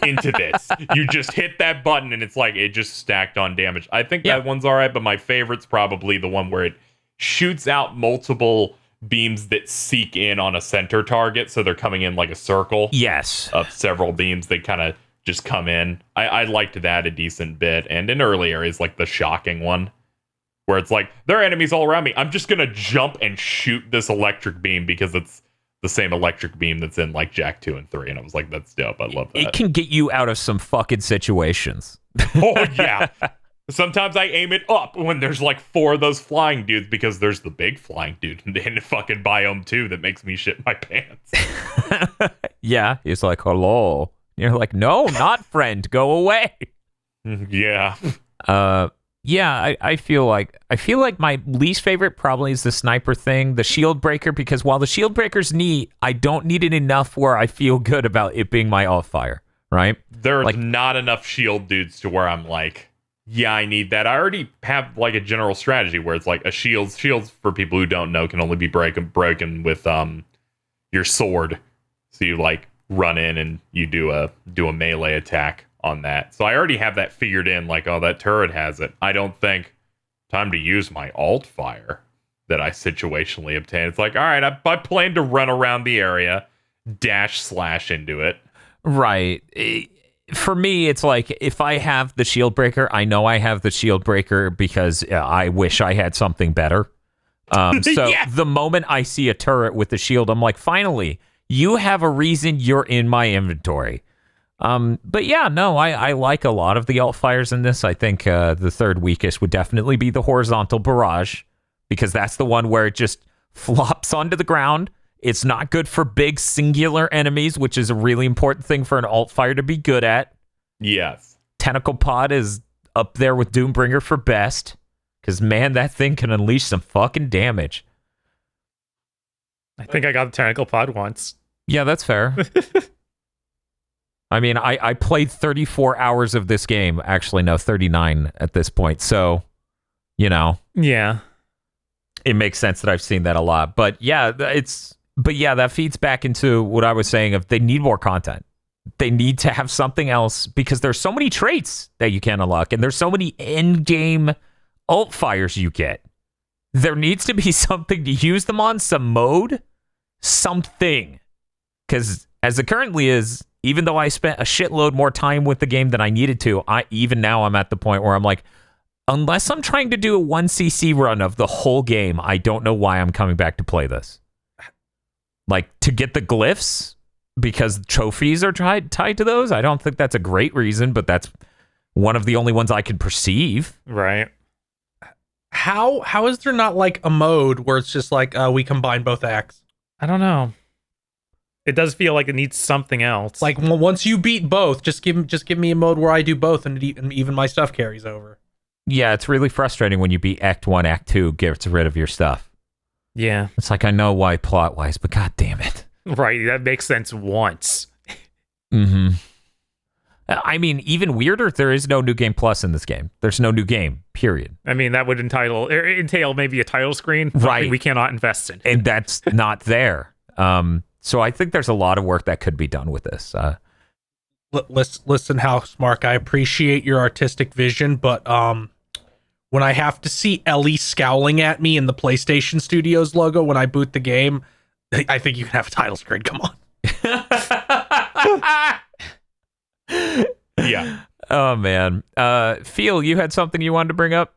into this. You just hit that button and it's like it just stacked on damage. I think that one's all right, but my favorite's probably the one where it shoots out multiple beams that seek in on a center target, so they're coming in like a circle. Yes. Of several beams that kind of just come in. I liked that a decent bit. And in early areas, like the shocking one, where it's like, there are enemies all around me. I'm just going to jump and shoot this electric beam because it's the same electric beam that's in like Jak 2 and 3. And I was like, that's dope. I love that. It can get you out of some fucking situations. Oh, yeah. Sometimes I aim it up when there's like 4 of those flying dudes because there's the big flying dude in fucking biome 2 that makes me shit my pants. Yeah, he's like, hello. You're like, no, not friend, go away. Yeah. Yeah, I feel like my least favorite probably is the sniper thing, the shield breaker, because while the shield breaker's neat, I don't need it enough where I feel good about it being my off fire, right? There's like, not enough shield dudes to where I'm like, yeah, I need that. I already have like a general strategy where it's like a shields for people who don't know can only be broken with your sword. So you like run in and you do a melee attack on that. So I already have that figured in, like, oh, that turret has it. I don't think time to use my alt fire that I situationally obtain. It's like, all right, I plan to run around the area, dash/slash into it. Right. For me, it's like if I have the shield breaker, I know I have the shield breaker because I wish I had something better. So Yeah. The moment I see a turret with the shield, I'm like, finally, you have a reason you're in my inventory. But yeah, no, I like a lot of the alt fires in this. I think the third weakest would definitely be the horizontal barrage, because that's the one where it just flops onto the ground. It's not good for big singular enemies, which is a really important thing for an alt fire to be good at. Yes. Tentacle pod is up there with Doombringer for best, because man, that thing can unleash some fucking damage. I think I got the tentacle pod once. Yeah, that's fair. I mean, I played 34 hours of this game. Actually, no, 39 at this point. So, you know. Yeah. It makes sense that I've seen that a lot. But yeah, that feeds back into what I was saying of they need more content. They need to have something else, because there's so many traits that you can unlock, and there's so many end-game alt fires you get. There needs to be something to use them on, some mode, something. Because as it currently is, even though I spent a shitload more time with the game than I needed to, even now I'm at the point where I'm like, unless I'm trying to do a 1cc run of the whole game, I don't know why I'm coming back to play this. Like, to get the glyphs, because trophies are tied to those, I don't think that's a great reason, but that's one of the only ones I can perceive. Right. How is there not like a mode where it's just like we combine both acts? I don't know. It does feel like it needs something else. Like, once you beat both, just give me a mode where I do both, and even my stuff carries over. Yeah, it's really frustrating when you beat Act 1, Act 2 gets rid of your stuff. Yeah. It's like, I know why plot-wise, but god damn it. Right, that makes sense once. Mm-hmm. I mean, even weirder, there is no New Game Plus in this game. There's no new game, period. I mean, that would entail maybe a title screen. Right. We cannot invest in. And that's not there. So I think there's a lot of work that could be done with this. Listen, Housemark, I appreciate your artistic vision, but when I have to see Ellie scowling at me in the PlayStation Studios logo when I boot the game, I think you can have a title screen. Come on. Yeah. Oh man. Phil, you had something you wanted to bring up?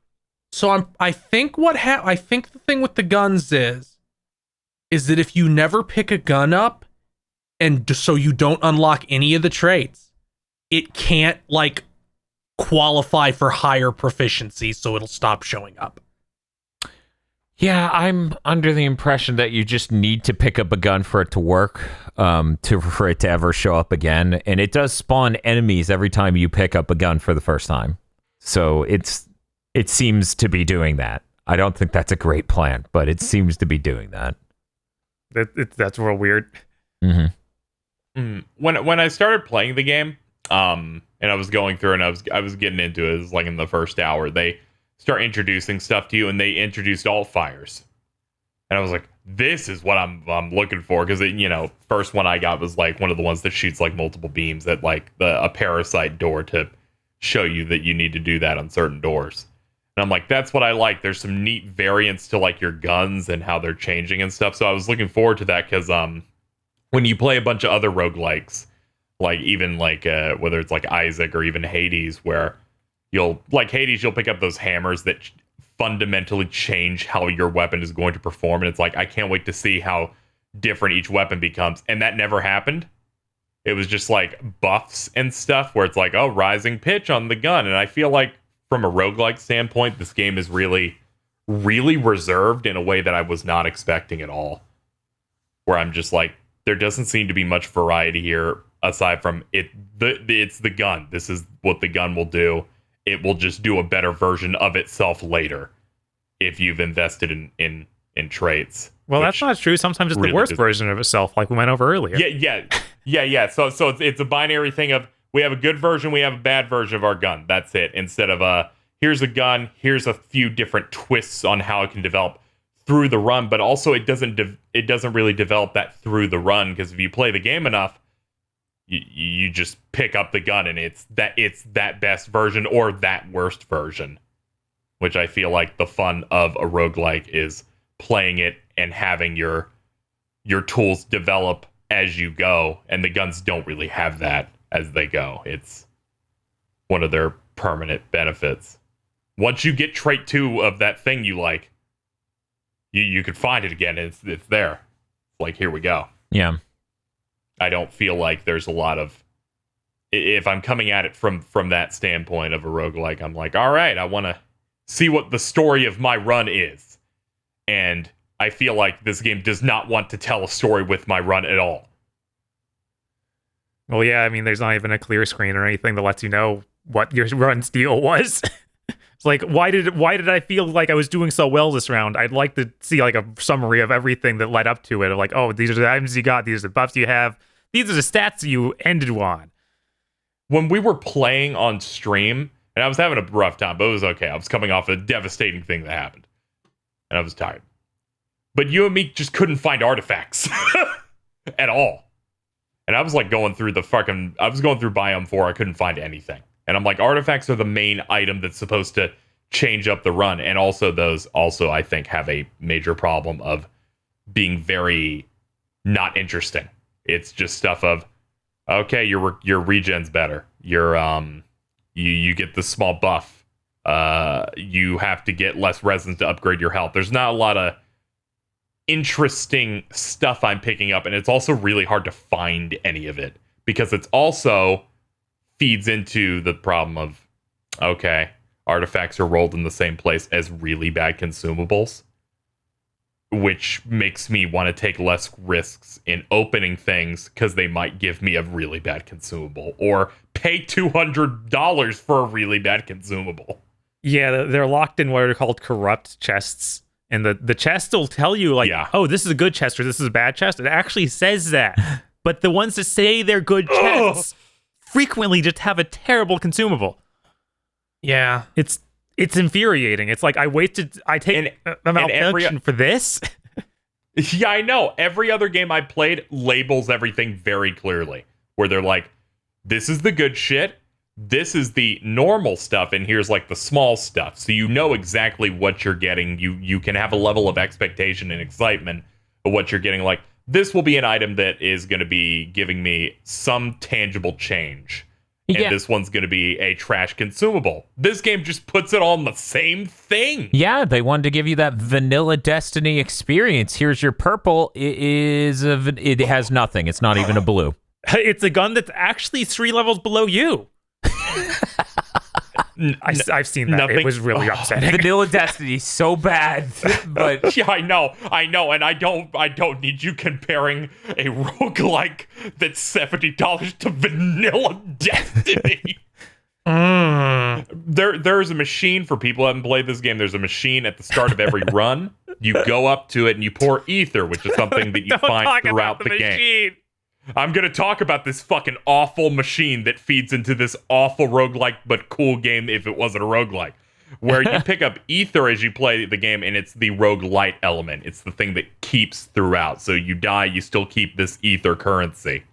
So I think the thing with the guns is that if you never pick a gun up, and so you don't unlock any of the traits, it can't like qualify for higher proficiency, so it'll stop showing up. Yeah, I'm under the impression that you just need to pick up a gun for it to work, for it to ever show up again. And it does spawn enemies every time you pick up a gun for the first time. So it seems to be doing that. I don't think that's a great plan, but it seems to be doing that. That's real weird. Mm-hmm. When I started playing the game, and I was going through and I was getting into it, it was like in the first hour, they start introducing stuff to you, and they introduced alt fires, and I was like, this is what I'm looking for, because first one I got was like one of the ones that shoots like multiple beams at like a parasite door to show you that you need to do that on certain doors. And I'm like, that's what I like. There's some neat variants to like your guns and how they're changing and stuff. So I was looking forward to that, because when you play a bunch of other roguelikes, like even like whether it's like Isaac or even Hades, where you'll pick up those hammers that fundamentally change how your weapon is going to perform, and it's like, I can't wait to see how different each weapon becomes. And that never happened. It was just like buffs and stuff where it's like, oh, rising pitch on the gun. And I feel like from a roguelike standpoint, this game is really, really reserved in a way that I was not expecting at all. Where I'm just like, there doesn't seem to be much variety here aside from it's the gun. This is what the gun will do. It will just do a better version of itself later if you've invested in traits. Well, that's not true. Sometimes it's really the worst version of itself, like we went over earlier. Yeah. So it's a binary thing of we have a good version, we have a bad version of our gun. That's it. Instead of here's a gun, here's a few different twists on how it can develop through the run, but also it doesn't really develop that through the run, because if you play the game enough, you just pick up the gun and it's that best version or that worst version, which I feel like the fun of a roguelike is playing it and having your tools develop as you go, and the guns don't really have that as they go. It's one of their permanent benefits. Once you get trait 2 of that thing you like, you could find it again. It's there. It's like, here we go. Yeah. I don't feel like there's a lot of... If I'm coming at it from that standpoint of a roguelike, I'm like, all right, I want to see what the story of my run is. And I feel like this game does not want to tell a story with my run at all. Well, yeah, I mean, there's not even a clear screen or anything that lets you know what your run's deal was. It's like, why did I feel like I was doing so well this round? I'd like to see like a summary of everything that led up to it. Of like, oh, these are the items you got, these are the buffs you have, these are the stats you ended on. When we were playing on stream, and I was having a rough time, but it was okay. I was coming off a devastating thing that happened, and I was tired. But you and me just couldn't find artifacts at all. And I was like going through Biome 4, I couldn't find anything. And I'm like, artifacts are the main item that's supposed to change up the run. And also those I think have a major problem of being very not interesting. It's just stuff of, okay, your regen's better. You get the small buff. You have to get less resins to upgrade your health. There's not a lot of interesting stuff I'm picking up, and it's also really hard to find any of it because it's also feeds into the problem of, okay, artifacts are rolled in the same place as really bad consumables, which makes me want to take less risks in opening things because they might give me a really bad consumable or pay $200 for a really bad consumable. Yeah, they're locked in what are called corrupt chests. And the chest will tell you, like, oh, this is a good chest or this is a bad chest. It actually says that. But the ones that say they're good chests frequently just have a terrible consumable. Yeah. It's infuriating. It's like, I take a malfunction for this? Yeah, I know. Every other game I played labels everything very clearly. Where they're like, this is the good shit. This is the normal stuff, and here's like the small stuff. So you know exactly what you're getting. You can have a level of expectation and excitement of what you're getting. Like, this will be an item that is going to be giving me some tangible change. And this one's going to be a trash consumable. This game just puts it all in the same thing. Yeah, they wanted to give you that vanilla Destiny experience. Here's your purple. It has nothing. It's not even a blue. It's a gun that's actually 3 levels below you. I've seen that. Nothing. It was really upsetting. Vanilla Destiny, so bad. But yeah, I know, and I don't need you comparing a roguelike that's $70 to Vanilla Destiny. There's a machine for people who haven't played this game. There's a machine at the start of every run. You go up to it and you pour ether, which is something that you find throughout the game. I'm going to talk about this fucking awful machine that feeds into this awful roguelike but cool game if it wasn't a roguelike, where you pick up ether as you play the game, and it's the roguelite element. It's the thing that keeps throughout. So you die, you still keep this ether currency.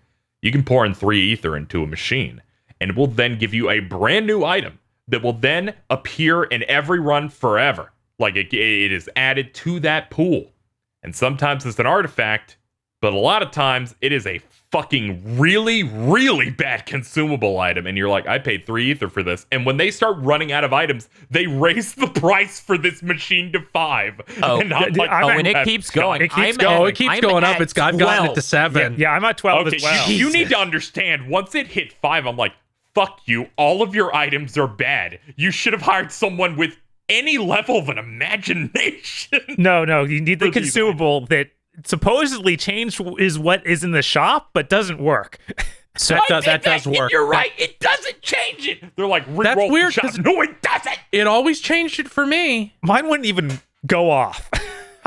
You can pour in 3 ether into a machine, and it will then give you a brand new item that will then appear in every run forever. Like it is added to that pool. And sometimes it's an artifact, but a lot of times it is a fucking really, really bad consumable item. And you're like, I paid 3 ether for this. And when they start running out of items, they raise the price for this machine to 5. Oh, and I'm like, and it keeps going. It keeps going up. I've gotten it to 7. Yeah, I'm at 12 okay, as well. you need to understand, once it hit 5, I'm like, fuck you. All of your items are bad. You should have hired someone with any level of an imagination. No, you need the consumable that supposedly changed is what is in the shop, but doesn't work. So that does work. You're right. It doesn't change it. They're like, That's re-roll weird, the shop. 'cause No, it doesn't. It always changed it for me. Mine wouldn't even go off.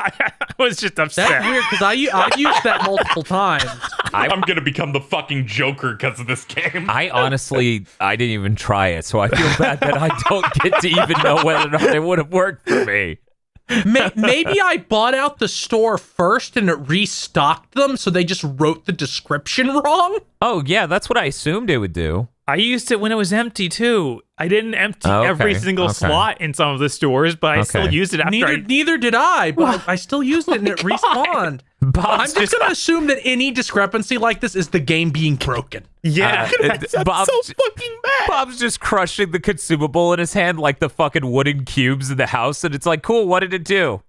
I was just upset. That's weird because I've used that multiple times. I'm going to become the fucking Joker because of this game. I didn't even try it, so I feel bad that I don't get to even know whether or not it would have worked for me. Maybe I bought out the store first and it restocked them, so they just wrote the description wrong. Oh, yeah, that's what I assumed it would do. I used it when it was empty too. I didn't empty every single slot in some of the stores, but I still used it after. Neither did I, but I still used it and it respawned. I'm just gonna assume that any discrepancy like this is the game being broken. Yeah, That's so fucking bad. Bob's just crushing the consumable in his hand like the fucking wooden cubes in the house, and it's like, cool, what did it do?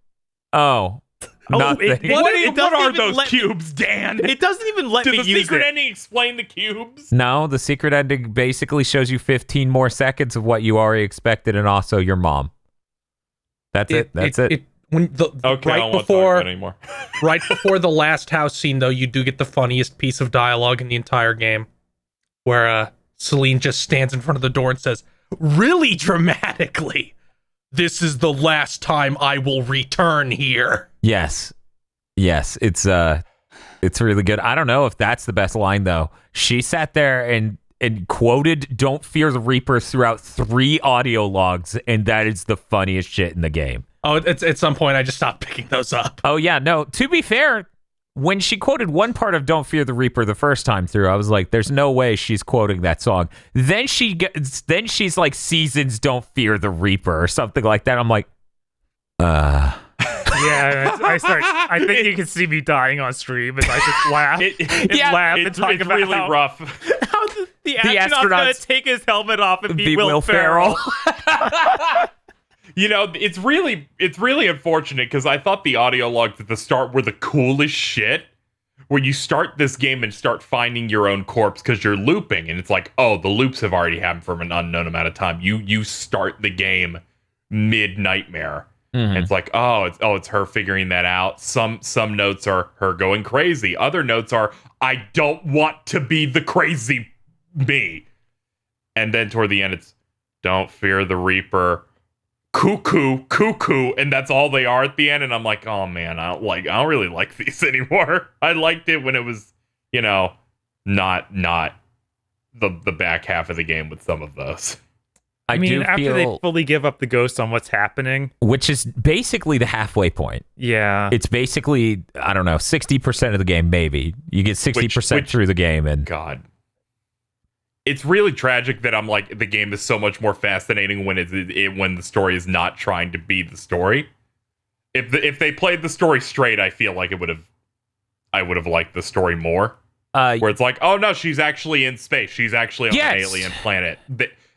Oh, nothing. What are those cubes, Dan? It doesn't even let me Does the use secret it. ending explain the cubes? No, the secret ending basically shows you 15 more seconds of what you already expected, and also your mom. That's it. That's it. When Okay, I don't want to talk about it anymore. Right before the last house scene, though, you do get the funniest piece of dialogue in the entire game, where Celine just stands in front of the door and says, really dramatically, "This is the last time I will return here." Yes, it's really good. I don't know if that's the best line though. She sat there and quoted "Don't fear the Reaper" throughout 3 audio logs, and that is the funniest shit in the game. Oh, it's at some point I just stopped picking those up. Oh yeah, no. To be fair, when she quoted one part of "Don't Fear the Reaper" the first time through, I was like, "There's no way she's quoting that song." Then she's like, "Seasons don't fear the Reaper" or something like that. I'm like, Yeah, I think you can see me dying on stream as I just laugh and talk about really how, rough. how the astronaut's gonna take his helmet off and be Will Ferrell. You know, it's really unfortunate because I thought the audio logs at the start were the coolest shit. Where you start this game and start finding your own corpse because you're looping, and it's like, oh, the loops have already happened for an unknown amount of time. You start the game mid nightmare. And it's like, it's her figuring that out. Some notes are her going crazy. Other notes are, I don't want to be the crazy me. And then toward the end, it's, don't fear the Reaper. Cuckoo, and that's all they are at the end. And I'm like, oh man, I don't really like these anymore. I liked it when it was, not the back half of the game with some of those. I mean, after they fully give up the ghost on what's happening, which is basically the halfway point. Yeah, it's basically, I don't know, 60% of the game. Maybe you get 60% through the game, and God. It's really tragic that I'm like, the game is so much more fascinating when when the story is not trying to be the story. If they played the story straight, I feel like I would have liked the story more. Where it's like, oh no, she's actually in space. She's actually on an alien planet.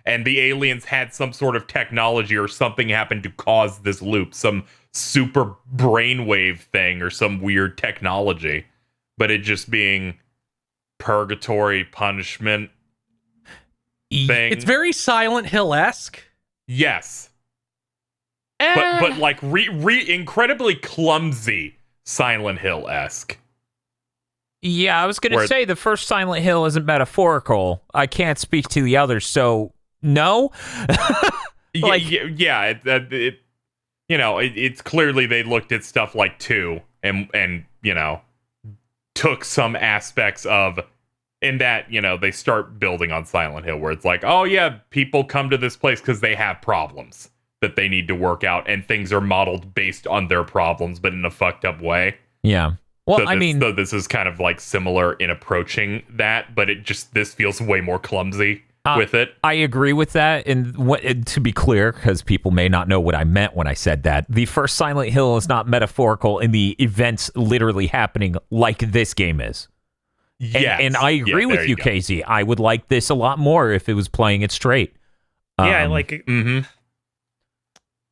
And the aliens had some sort of technology or something happened to cause this loop, some super brainwave thing or some weird technology. But it just being purgatory punishment thing. It's very Silent Hill-esque. Yes. But like incredibly clumsy Silent Hill-esque. Yeah, I was going to say the first Silent Hill isn't metaphorical. I can't speak to the others, so no. It's clearly they looked at stuff like 2 and took some aspects of, in that, they start building on Silent Hill where it's like, oh yeah, people come to this place because they have problems that they need to work out, and things are modeled based on their problems, but in a fucked up way. Yeah. Well, so this is kind of like similar in approaching that, but this feels way more clumsy with it. I agree with that. And to be clear, because people may not know what I meant when I said that, the first Silent Hill is not metaphorical in the events literally happening like this game is. Yes. And I agree with you, Casey. I would like this a lot more if it was playing it straight. Yeah, I like it. Mm-hmm.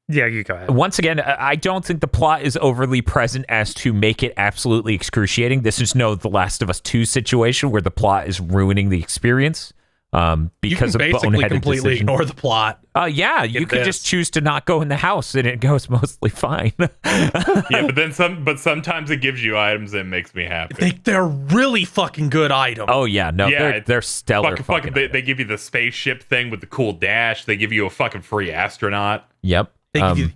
Yeah, you go ahead. Once again, I don't think the plot is overly present as to make it absolutely excruciating. This is no The Last of Us 2 situation where the plot is ruining the experience. because you can of basically boneheaded completely decisions. ignore the plot. Yeah, you could just choose to not go in the house, and it goes mostly fine. Yeah, but sometimes it gives you items and makes me happy. They're really fucking good items. Oh yeah, no, Yeah, they're stellar. They give you the spaceship thing with the cool dash. They give you a fucking free astronaut. Yep. They give you,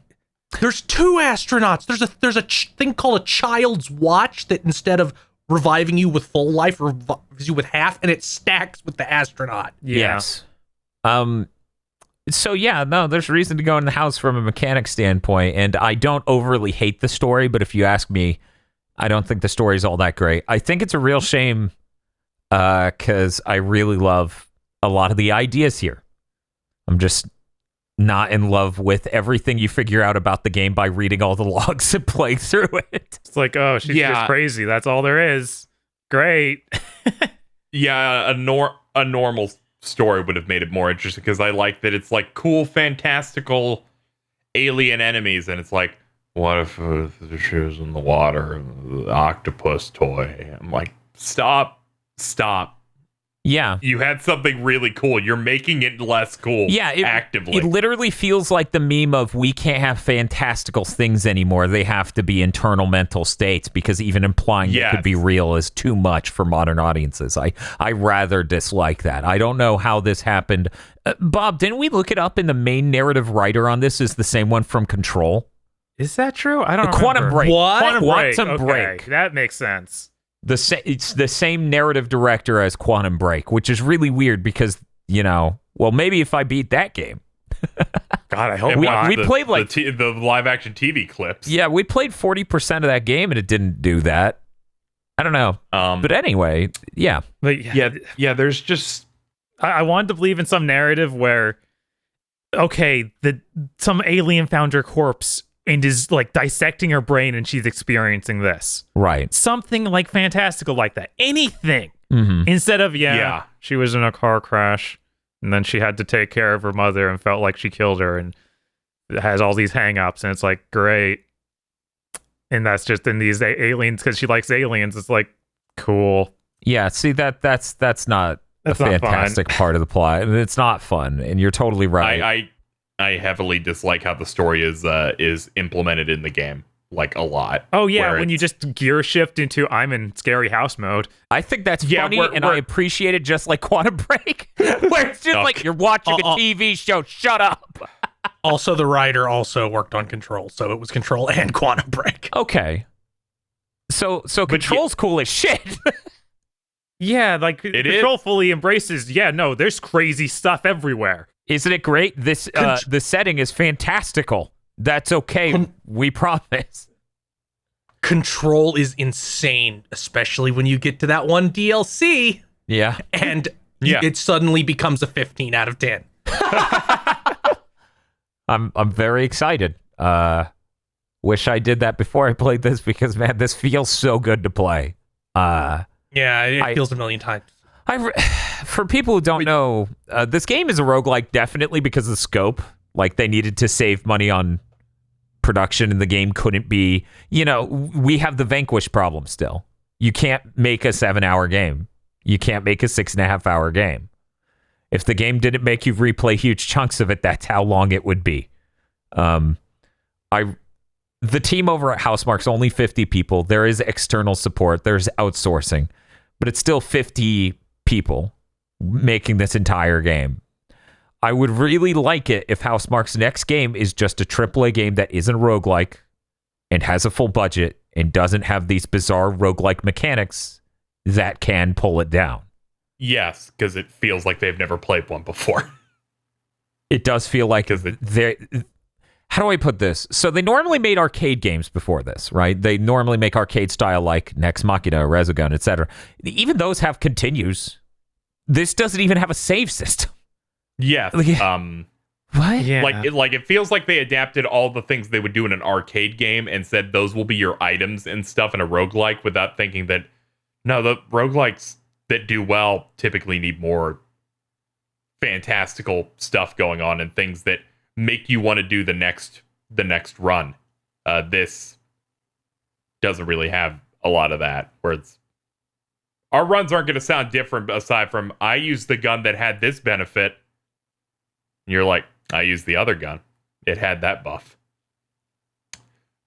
there's 2 astronauts. There's a thing called a child's watch that instead of reviving you with full life, revives you with half, and it stacks with the astronaut. Yeah. Yes. So yeah, no, there's reason to go in the house from a mechanic standpoint, and I don't overly hate the story, but if you ask me, I don't think the story is all that great. I think it's a real shame because I really love a lot of the ideas here. I'm just not in love with everything you figure out about the game by reading all the logs and playing through it. It's like, oh, she's just crazy. That's all there is. Great. Yeah, a normal story would have made it more interesting because I like that it's like cool, fantastical alien enemies, and it's like, what if she was in the water, the octopus toy? I'm like, stop. Yeah. You had something really cool. You're making it less cool. Yeah, actively. It literally feels like the meme of we can't have fantastical things anymore. They have to be internal mental states because even implying they could be real is too much for modern audiences. I rather dislike that. I don't know how this happened. Bob, didn't we look it up and the main narrative writer on this is the same one from Control? Is that true? I don't know. Quantum Break. What? Quantum Break. Okay, that makes sense. It's the same narrative director as Quantum Break, which is really weird because, well, maybe if I beat that game. God, I hope And not. watch we played like the live action TV clips. Yeah, we played 40% of that game and it didn't do that. I don't know. But anyway, yeah. But Yeah, there's just I wanted to believe in some narrative where, okay, some alien found her corpse and is like dissecting her brain and she's experiencing this. Right. Something like fantastical like that. Anything. Mm-hmm. Instead of, she was in a car crash and then she had to take care of her mother and felt like she killed her and it has all these hang-ups and it's like, great. And that's just in these aliens because she likes aliens. It's like, cool. Yeah, see, that's not a fantastic part of the plot. And it's not fun. And you're totally right. I heavily dislike how the story is implemented in the game, like a lot. Oh yeah, when you just gear shift into I'm in scary house mode. I think that's funny, and I appreciate it just like Quantum Break, where it's just like you're watching a TV show. Shut up. Also, the writer also worked on Control, so it was Control and Quantum Break. Okay. So Control's cool as shit. Yeah, like Control fully embraces. Yeah, no, there's crazy stuff everywhere. Isn't it great? This the setting is fantastical. That's okay. We promise. Control is insane, especially when you get to that one DLC. Yeah. And it suddenly becomes a 15 out of 10. I'm very excited. Wish I did that before I played this because man, this feels so good to play. Yeah, it feels a million times. For people who don't know, this game is a roguelike definitely because of the scope. Like, they needed to save money on production, and the game couldn't be... we have the Vanquish problem still. You can't make a 7-hour game. You can't make a 6.5-hour game. If the game didn't make you replay huge chunks of it, that's how long it would be. The team over at Housemarque's only 50 people. There is external support. There's outsourcing. But it's still 50 people making this entire game. I would really like it if Housemarque's next game is just a AAA game that isn't roguelike and has a full budget and doesn't have these bizarre roguelike mechanics that can pull it down. Yes, because it feels like they've never played one before. It does feel like they're... How do I put this? So they normally made arcade games before this, right? They normally make arcade style like Nex Machina, Resogun, etc. Even those have continues. This doesn't even have a save system. Yes. What? Yeah. Like it feels like they adapted all the things they would do in an arcade game and said those will be your items and stuff in a roguelike without thinking that no, the roguelikes that do well typically need more fantastical stuff going on and things that make you want to do the next run. This doesn't really have a lot of that, where it's our runs aren't going to sound different aside from I used the gun that had this benefit. And you're like, I used the other gun. It had that buff.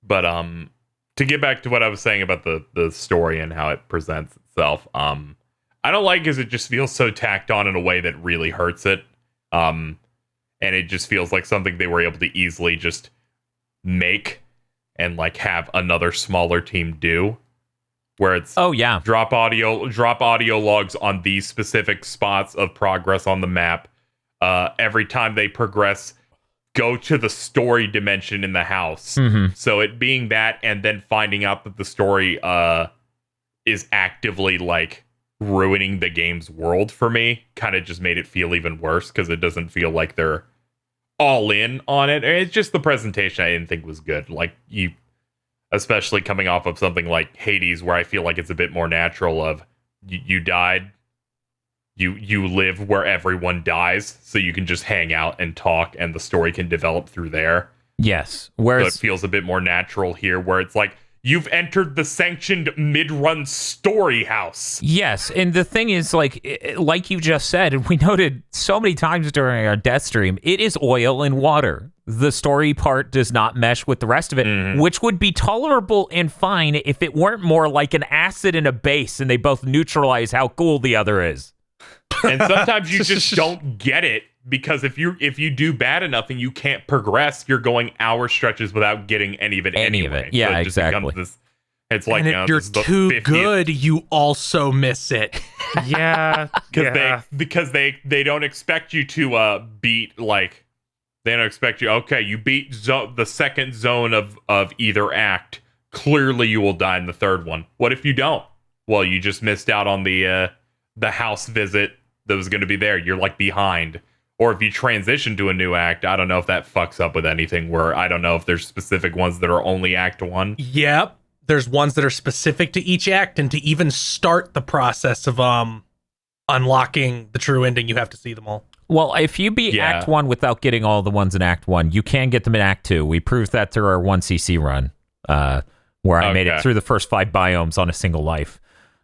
But to get back to what I was saying about the story and how it presents itself, I don't like because it just feels so tacked on in a way that really hurts it. And it just feels like something they were able to easily just make and like have another smaller team do. Where it's drop audio logs on these specific spots of progress on the map. Every time they progress, go to the story dimension in the house. Mm-hmm. So it being that, and then finding out that the story is actively like ruining the game's world for me, kind of just made it feel even worse because it doesn't feel like they're all in on it. It's just the presentation I didn't think was good. Like you. Especially coming off of something like Hades, where I feel like it's a bit more natural of you died, you live where everyone dies, so you can just hang out and talk, and the story can develop through there. Yes, whereas so it feels a bit more natural here, where it's like you've entered the sanctioned mid-run story house. Yes, and the thing is, like you just said, and we noted so many times during our death stream, it is oil and water. The story part does not mesh with the rest of it, which would be tolerable and fine if it weren't more like an acid and a base, and they both neutralize how cool the other is. And sometimes you just don't get it, because if you do bad enough and you can't progress, you're going hour stretches without getting any of it anyway. Yeah, so it just exactly. It's like, and if you're too good, you also miss it. Yeah, because they don't expect you to beat like. They don't expect you. Okay, you beat the second zone of either act. Clearly, you will die in the third one. What if you don't? Well, you just missed out on the house visit that was going to be there. You're like behind. Or if you transition to a new act, I don't know if that fucks up with anything. Where I don't know if there's specific ones that are only Act 1. Yep, there's ones that are specific to each act, and to even start the process of unlocking the true ending, you have to see them all. Well, if you beat Act 1 without getting all the ones in Act 1, you can get them in Act 2. We proved that through our 1cc run, where I made it through the first 5 biomes on a single life.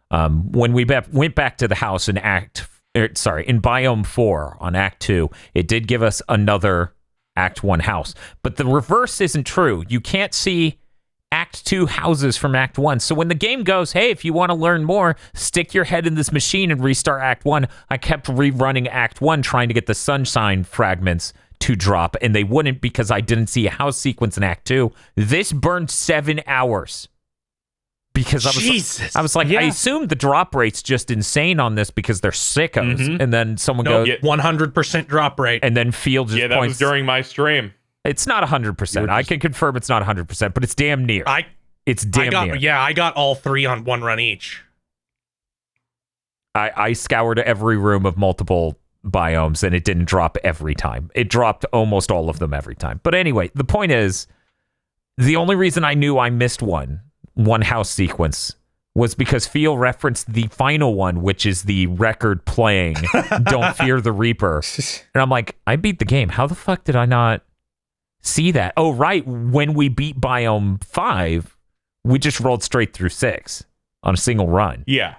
When we went back to the house in in Biome 4 on Act 2, it did give us another Act 1 house. But the reverse isn't true. You can't see Act 2 houses from Act 1. So when the game goes, hey, if you want to learn more, stick your head in this machine and restart Act 1, I kept rerunning Act 1 trying to get the sunshine fragments to drop, and they wouldn't because I didn't see a house sequence in Act 2. This burned 7 hours. Because I was like, I assumed the drop rate's just insane on this because they're sickos. Mm-hmm. And then someone goes 100% drop rate. And then Field just that was during my stream. It's not 100%. I can confirm it's not 100%, but it's damn near. It's damn near. Yeah, I got all 3 on 1 run each. I scoured every room of multiple biomes, and it didn't drop every time. It dropped almost all of them every time. But anyway, the point is, the only reason I knew I missed one house sequence was because Phil referenced the final one, which is the record playing Don't Fear the Reaper. And I'm like, I beat the game. How the fuck did I not see that? Oh, right. When we beat Biome 5, we just rolled straight through 6 on a single run. Yeah.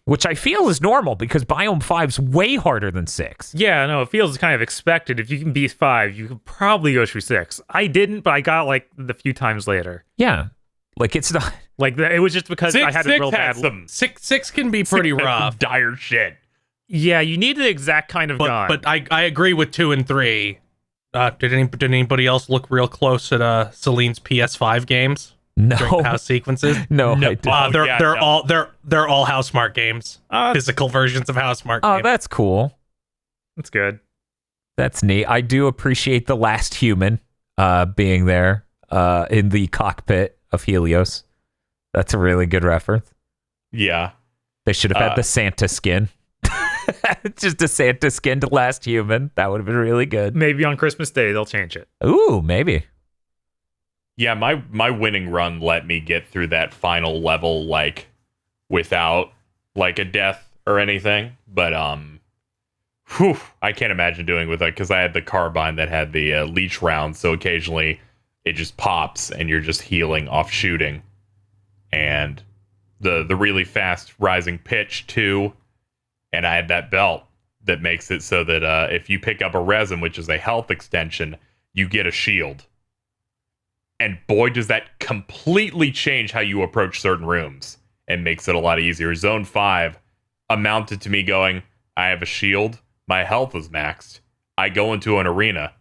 Which I feel is normal because Biome 5's way harder than 6. Yeah, no, it feels kind of expected. If you can beat 5, you could probably go through 6. I didn't, but I got like the few times later. Yeah. Like, it's not... Like, it was just because I had a real bad... Six can be pretty rough. Dire shit. Yeah, you need the exact kind of gun. But I agree with 2 and 3. Did anybody else look real close at Celine's PS5 games? No. During house sequences? No. They're all Housemarque games. Physical versions of Housemarque games. Oh, that's cool. That's good. That's neat. I do appreciate the last human being there in the cockpit of Helios. That's a really good reference. Yeah. They should have had the Santa skin. Just a Santa skin to last human. That would have been really good. Maybe on Christmas Day they'll change it. Ooh, maybe. Yeah, my winning run let me get through that final level like without like a death or anything. But I can't imagine doing with it because I had the carbine that had the leech round, so occasionally it just pops and you're just healing off shooting. And the really fast rising pitch too, and I had that belt that makes it so that if you pick up a resin, which is a health extension, you get a shield. And boy, does that completely change how you approach certain rooms and makes it a lot easier. Zone 5 amounted to me going, I have a shield, my health is maxed, I go into an arena,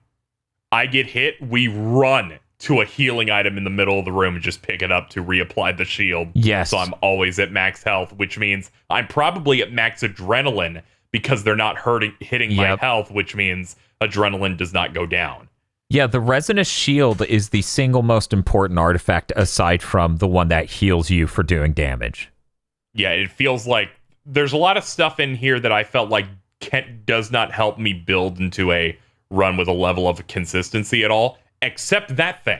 I get hit, we run to a healing item in the middle of the room and just pick it up to reapply the shield. Yes. So I'm always at max health, which means I'm probably at max adrenaline because they're not hitting my health, which means adrenaline does not go down. Yeah, the Resinous Shield is the single most important artifact aside from the one that heals you for doing damage. Yeah, it feels like there's a lot of stuff in here that I felt like does not help me build into a run with a level of consistency at all, except that thing.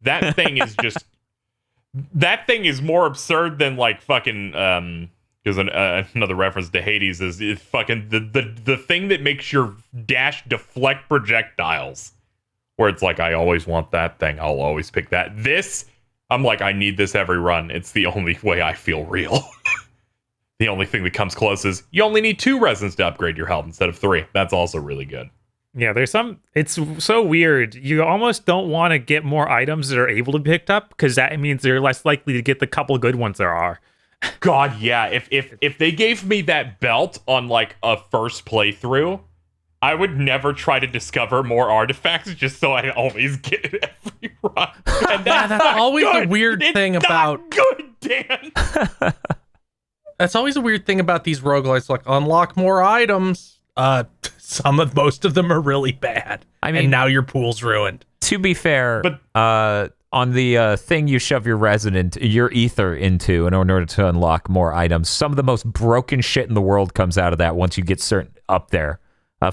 That thing is just... that thing is more absurd than like fucking... because another reference to Hades is fucking the thing that makes your dash deflect projectiles. Where it's like, I always want that thing. I'll always pick that. This, I'm like, I need this every run. It's the only way I feel real. The only thing that comes close is you only need 2 resins to upgrade your health instead of 3. That's also really good. Yeah, it's so weird. You almost don't want to get more items that are able to be picked up because that means you're less likely to get the couple good ones there are. God, yeah. If they gave me that belt on like a first playthrough, I would never try to discover more artifacts just so I always get it every run. And that's always good. a weird It's thing not about... good, Dan. That's always a weird thing about these roguelites, like unlock more items. Most of them are really bad. I mean, and now your pool's ruined. To be fair, but on the thing you shove your ether into in order to unlock more items, some of the most broken shit in the world comes out of that once you get certain up there.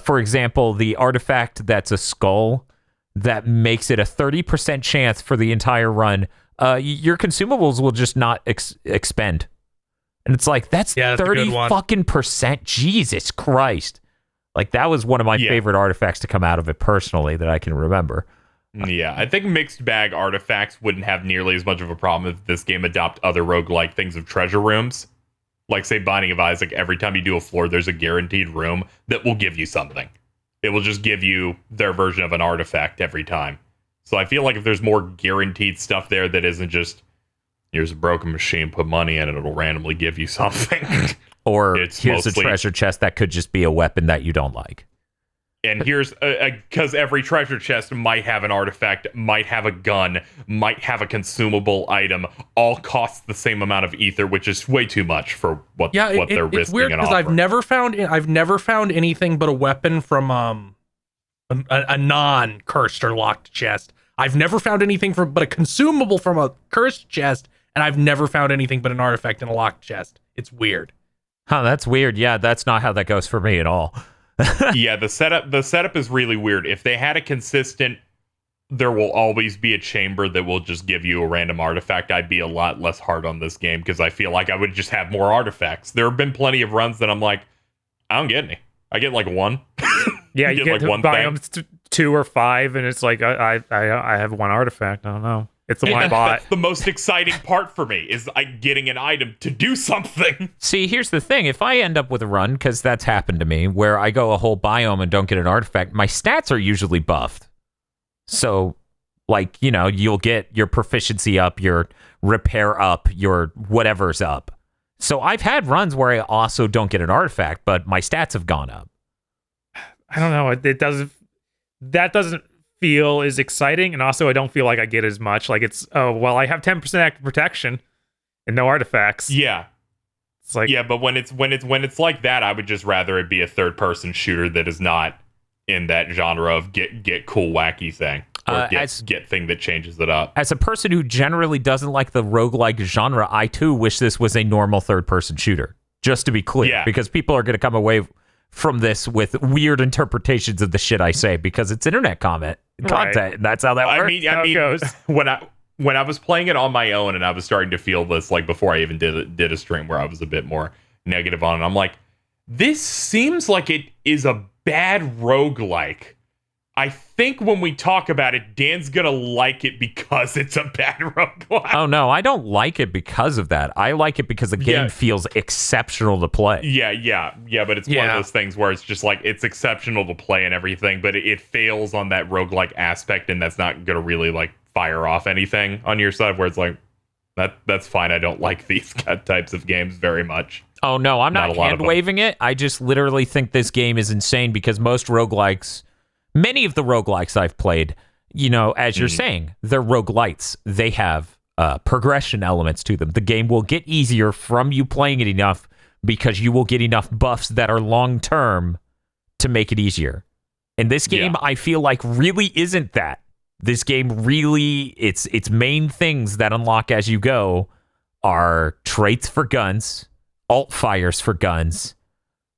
For example, the artifact that's a skull that makes it a 30% chance for the entire run, your consumables will just not expend. And it's like, that's 30 fucking percent. Jesus Christ. Like, that was one of my favorite artifacts to come out of it personally that I can remember. Yeah, I think mixed bag artifacts wouldn't have nearly as much of a problem if this game adopt other roguelike things of treasure rooms. Like, say, Binding of Isaac, every time you do a floor, there's a guaranteed room that will give you something. It will just give you their version of an artifact every time. So I feel like if there's more guaranteed stuff there that isn't just, here's a broken machine, put money in it, it'll randomly give you something. Or here's a treasure chest that could just be a weapon that you don't like. And here's, because every treasure chest might have an artifact, might have a gun, might have a consumable item, all costs the same amount of ether, which is way too much for what they're risking. It's weird because I've never found anything but a weapon from a non-cursed or locked chest. I've never found anything but a consumable from a cursed chest, and I've never found anything but an artifact in a locked chest. It's weird. Huh, that's weird. Yeah, that's not how that goes for me at all. Yeah, the setup is really weird. If they had a consistent, there will always be a chamber that will just give you a random artifact, I'd be a lot less hard on this game because I feel like I would just have more artifacts. There have been plenty of runs that I'm like, I don't get any. I get like one. Yeah, you get like one biomes 2 or 5, and it's like I have one artifact. I don't know. It's the one I bought. That's the most exciting part for me is getting an item to do something. See, here's the thing. If I end up with a run, because that's happened to me, where I go a whole biome and don't get an artifact, my stats are usually buffed. So, like, you know, you'll get your proficiency up, your repair up, your whatever's up. So I've had runs where I also don't get an artifact, but my stats have gone up. I don't know. That doesn't feel as exciting, and also I don't feel like I get as much. Like, it's I have 10% active protection and no artifacts. Yeah, it's like, yeah, but when it's like that, I would just rather it be a third person shooter that is not in that genre of get cool wacky thing or get thing that changes it up. As a person who generally doesn't like the roguelike genre, I too wish this was a normal third person shooter. Just to be clear, because people are going to come away from this with weird interpretations of the shit I say because it's internet content. Right. And that's how that works. I mean, goes. when I was playing it on my own and I was starting to feel this, like before I even did a stream where I was a bit more negative on it, I'm like, this seems like it is a bad roguelike. I think when we talk about it, Dan's gonna like it because it's a bad roguelike. Oh no, I don't like it because of that. I like it because the game feels exceptional to play. Yeah, but it's one of those things where it's just like, it's exceptional to play and everything, but it fails on that roguelike aspect, and that's not gonna really like fire off anything on your side where it's like, that's fine. I don't like these types of games very much. Oh no, I'm not hand-waving it. I just literally think this game is insane because most roguelikes, many of the roguelikes I've played, you know, as you're saying, they're roguelites. They have progression elements to them. The game will get easier from you playing it enough because you will get enough buffs that are long-term to make it easier. And this game, I feel like, really isn't that. This game really, its main things that unlock as you go are traits for guns, alt fires for guns,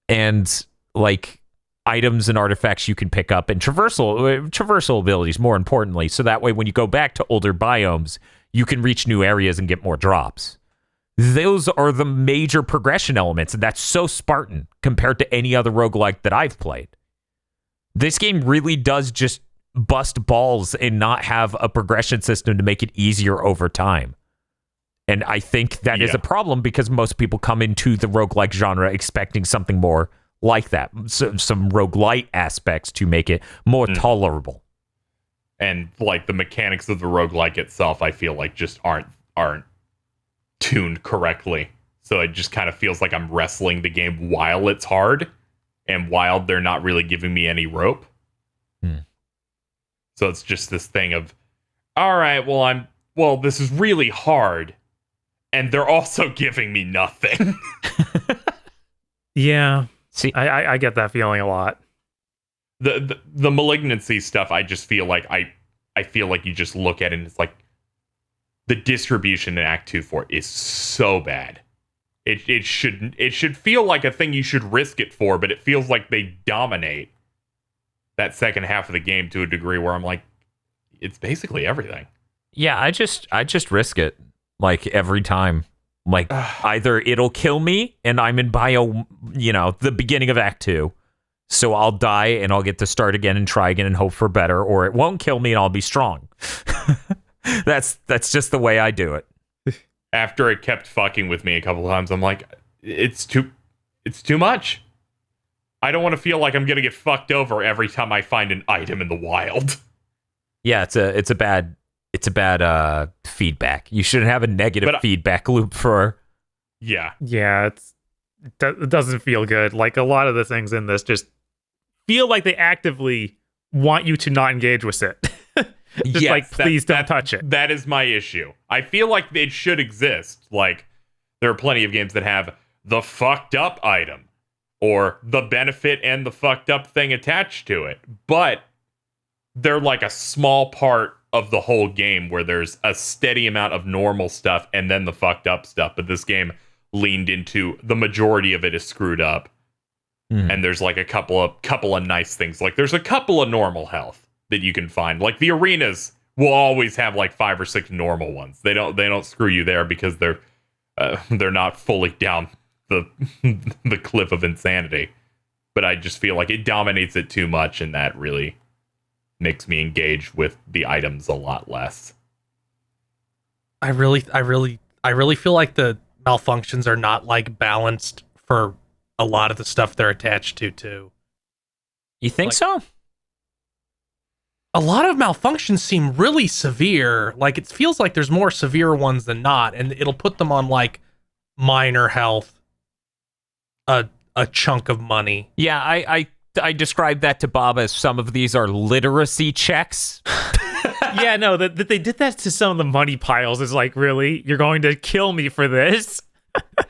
and like items and artifacts you can pick up, and traversal abilities, more importantly, so that way when you go back to older biomes, you can reach new areas and get more drops. Those are the major progression elements, and that's so Spartan compared to any other roguelike that I've played. This game really does just bust balls and not have a progression system to make it easier over time. And I think that is a problem because most people come into the roguelike genre expecting something more like that, some roguelite aspects to make it more tolerable. And like the mechanics of the roguelike itself, I feel like just aren't tuned correctly. So it just kind of feels like I'm wrestling the game while it's hard and while they're not really giving me any rope. So it's just this thing of, all right, well, this is really hard, and they're also giving me nothing. Yeah. See, I get that feeling a lot. The malignancy stuff, I just feel like I feel like you just look at it and it's like the distribution in Act 2 for it is so bad. It should feel like a thing you should risk it for, but it feels like they dominate that second half of the game to a degree where I'm like, it's basically everything. Yeah, I just risk it like every time. Like either it'll kill me and I'm in the beginning of Act 2. So I'll die and I'll get to start again and try again and hope for better, or it won't kill me and I'll be strong. That's just the way I do it. After it kept fucking with me a couple times, I'm like, it's too much. I don't want to feel like I'm gonna get fucked over every time I find an item in the wild. Yeah, it's a bad feedback. You shouldn't have a negative feedback loop for. Yeah, it doesn't feel good. Like a lot of the things in this just feel like they actively want you to not engage with it. Please don't touch it. That is my issue. I feel like it should exist. Like there are plenty of games that have the fucked up item or the benefit and the fucked up thing attached to it, but they're like a small part of the whole game where there's a steady amount of normal stuff and then the fucked up stuff. But this game leaned into the majority of it is screwed up, and there's like a couple of nice things. Like there's a couple of normal health that you can find. Like the arenas will always have like 5 or 6 normal ones. They don't screw you there because they're not fully down the cliff of insanity. But I just feel like it dominates it too much, and that really makes me engage with the items a lot less. I really feel like the malfunctions are not like balanced for a lot of the stuff they're attached to too. You think so? A lot of malfunctions seem really severe. Like it feels like there's more severe ones than not, and it'll put them on like minor health, a chunk of money. Yeah, I described that to Bob as some of these are literacy checks. Yeah, no, that they did that to some of the money piles is like, really? You're going to kill me for this?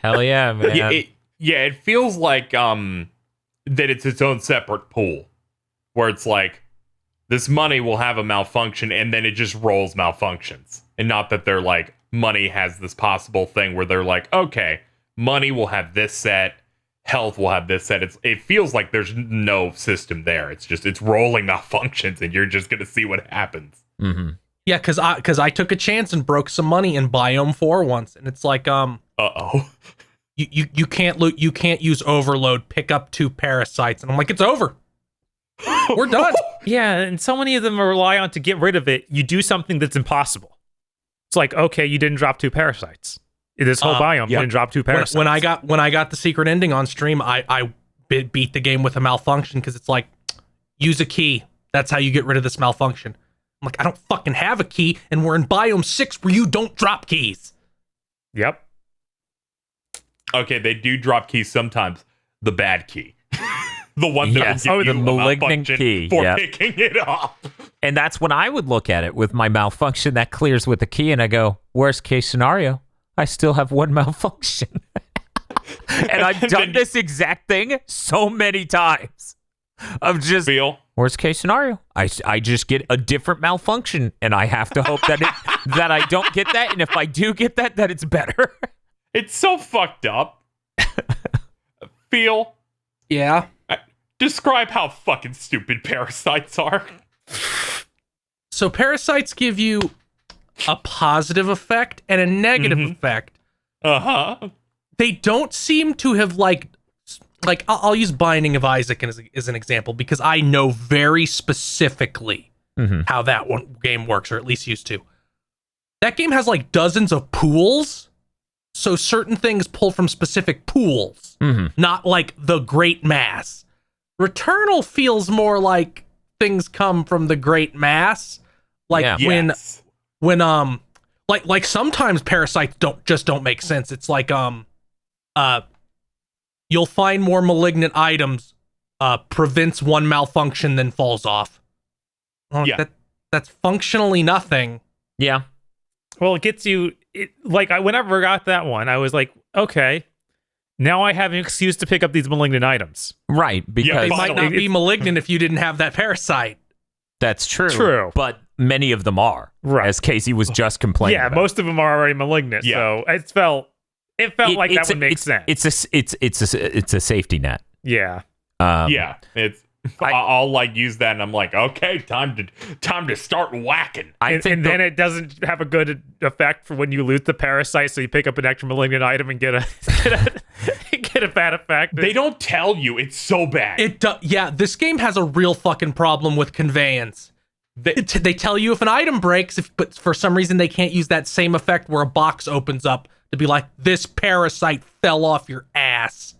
Hell yeah, man. It feels like that it's its own separate pool where it's like this money will have a malfunction and then it just rolls malfunctions. And not that they're like, money has this possible thing where they're like, okay, money will have this set, health will have this set. It feels like there's no system there. It's rolling malfunctions and you're just going to see what happens. Mm-hmm. Yeah, because I took a chance and broke some money in Biome 4 once, and it's like you can't use overload, pick up 2 parasites, and I'm like, it's over. We're done. Yeah, and so many of them rely on to get rid of it, you do something that's impossible. It's like, okay, you didn't drop 2 parasites. In this whole biome, you didn't drop 2 parasites. When I got the secret ending on stream, I beat the game with a malfunction because it's like, use a key. That's how you get rid of this malfunction. I'm like, I don't fucking have a key, and we're in biome 6 where you don't drop keys. Yep. Okay, they do drop keys sometimes. The bad key. The one that will give the you malignant key for picking it up. And that's when I would look at it with my malfunction that clears with the key, and I go, worst case scenario, I still have one malfunction. And I've done this exact thing so many times. Of just worst case scenario, I just get a different malfunction, and I have to hope that that I don't get that, and if I do get that, that it's better. It's so fucked up. Feel. Yeah. Describe how fucking stupid parasites are. So parasites give you a positive effect and a negative effect. Uh-huh. They don't seem to have like I'll use Binding of Isaac as an example because I know very specifically how that one game works, or at least used to. That game has like dozens of pools, so certain things pull from specific pools, not like the great mass. Returnal feels more like things come from the great mass, like when like sometimes parasites don't make sense. It's like you'll find more malignant items, prevents one malfunction, then falls off. That's functionally nothing. Yeah. Well, it gets you. Whenever I got that one, I was like, okay, now I have an excuse to pick up these malignant items. Right, because They might not be malignant if you didn't have that parasite. that's true. True. But many of them are, Right. as Casey was just complaining Yeah, about. most of them are already malignant. Yeah. So it felt like that would make sense. It's a safety net. Yeah. Yeah, it's. I'll like use that, and I'm like, okay, time to start whacking. And then it doesn't have a good effect for when you loot the parasite, so you pick up an extra malignant item and get a bad effect. They don't tell you it's so bad. Yeah, this game has a real fucking problem with conveyance. They tell you if an item breaks, but for some reason they can't use that same effect where a box opens up to be like, this parasite fell off your ass.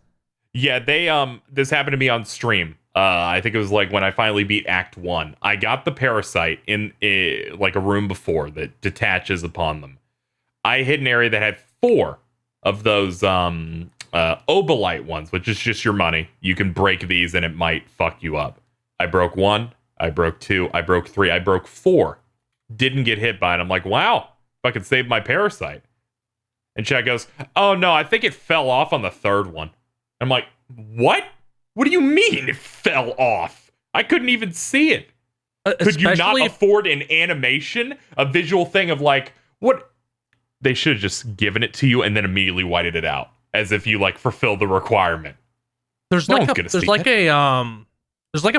Yeah, they this happened to me on stream. I think it was like when I finally beat Act 1. I got the parasite in like a room before that detaches upon them. I hit an area that had 4 of those obolite ones, which is just your money. You can break these and it might fuck you up. I broke 1, I broke 2, I broke 3, I broke 4. Didn't get hit by it. I'm like, wow, if I could save my parasite. And Chad goes, oh no, I think it fell off on the 3rd one. I'm like, what? What do you mean it fell off? I couldn't even see it. Could you not afford an animation? A visual thing of like, what? They should have just given it to you and then immediately whited it out. As if you like fulfilled the requirement. There's like a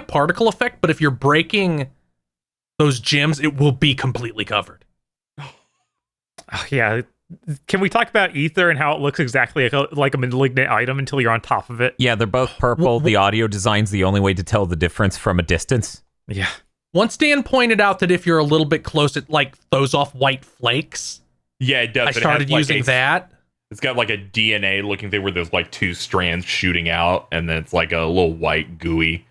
particle effect, but if you're breaking those gems, it will be completely covered. Yeah. Can we talk about Ether and how it looks exactly like a malignant item until you're on top of it? Yeah, they're both purple. The audio design's the only way to tell the difference from a distance. Yeah. Once Dan pointed out that if you're a little bit close, it like throws off white flakes. Yeah, it does. I started using that. It's got like a DNA looking thing where there's like 2 strands shooting out, and then it's like a little white gooey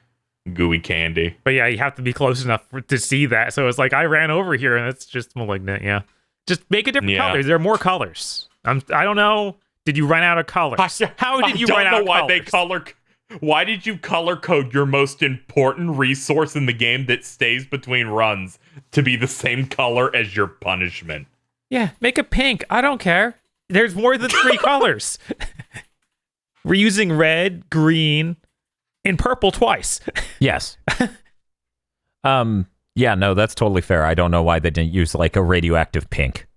candy. But yeah, you have to be close enough to see that. So it's like I ran over here and it's just malignant. Yeah. Just make a different color. There are more colors. I don't know. Did you run out of colors? How did you run out of colors? Why did you color code your most important resource in the game that stays between runs to be the same color as your punishment? Yeah, make it pink. I don't care. There's more than 3 colors. We're using red, green, and purple twice. Yes. Yeah, no, that's totally fair. I don't know why they didn't use like a radioactive pink.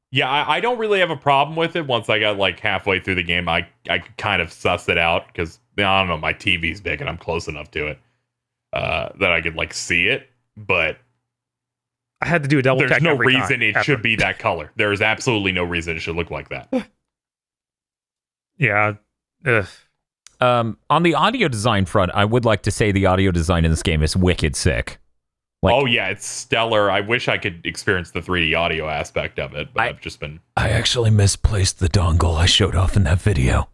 Yeah, I don't really have a problem with it. Once I got like halfway through the game, I could kind of suss it out because I don't know, my TV's big and I'm close enough to it that I could like see it. But I had to do a double check. There's no reason it should be that color. There is absolutely no reason it should look like that. Yeah. Ugh. On the audio design front, I would like to say the audio design in this game is wicked sick. Like, oh yeah, it's stellar. I wish I could experience the 3D audio aspect of it, but I've just been... I actually misplaced the dongle I showed off in that video.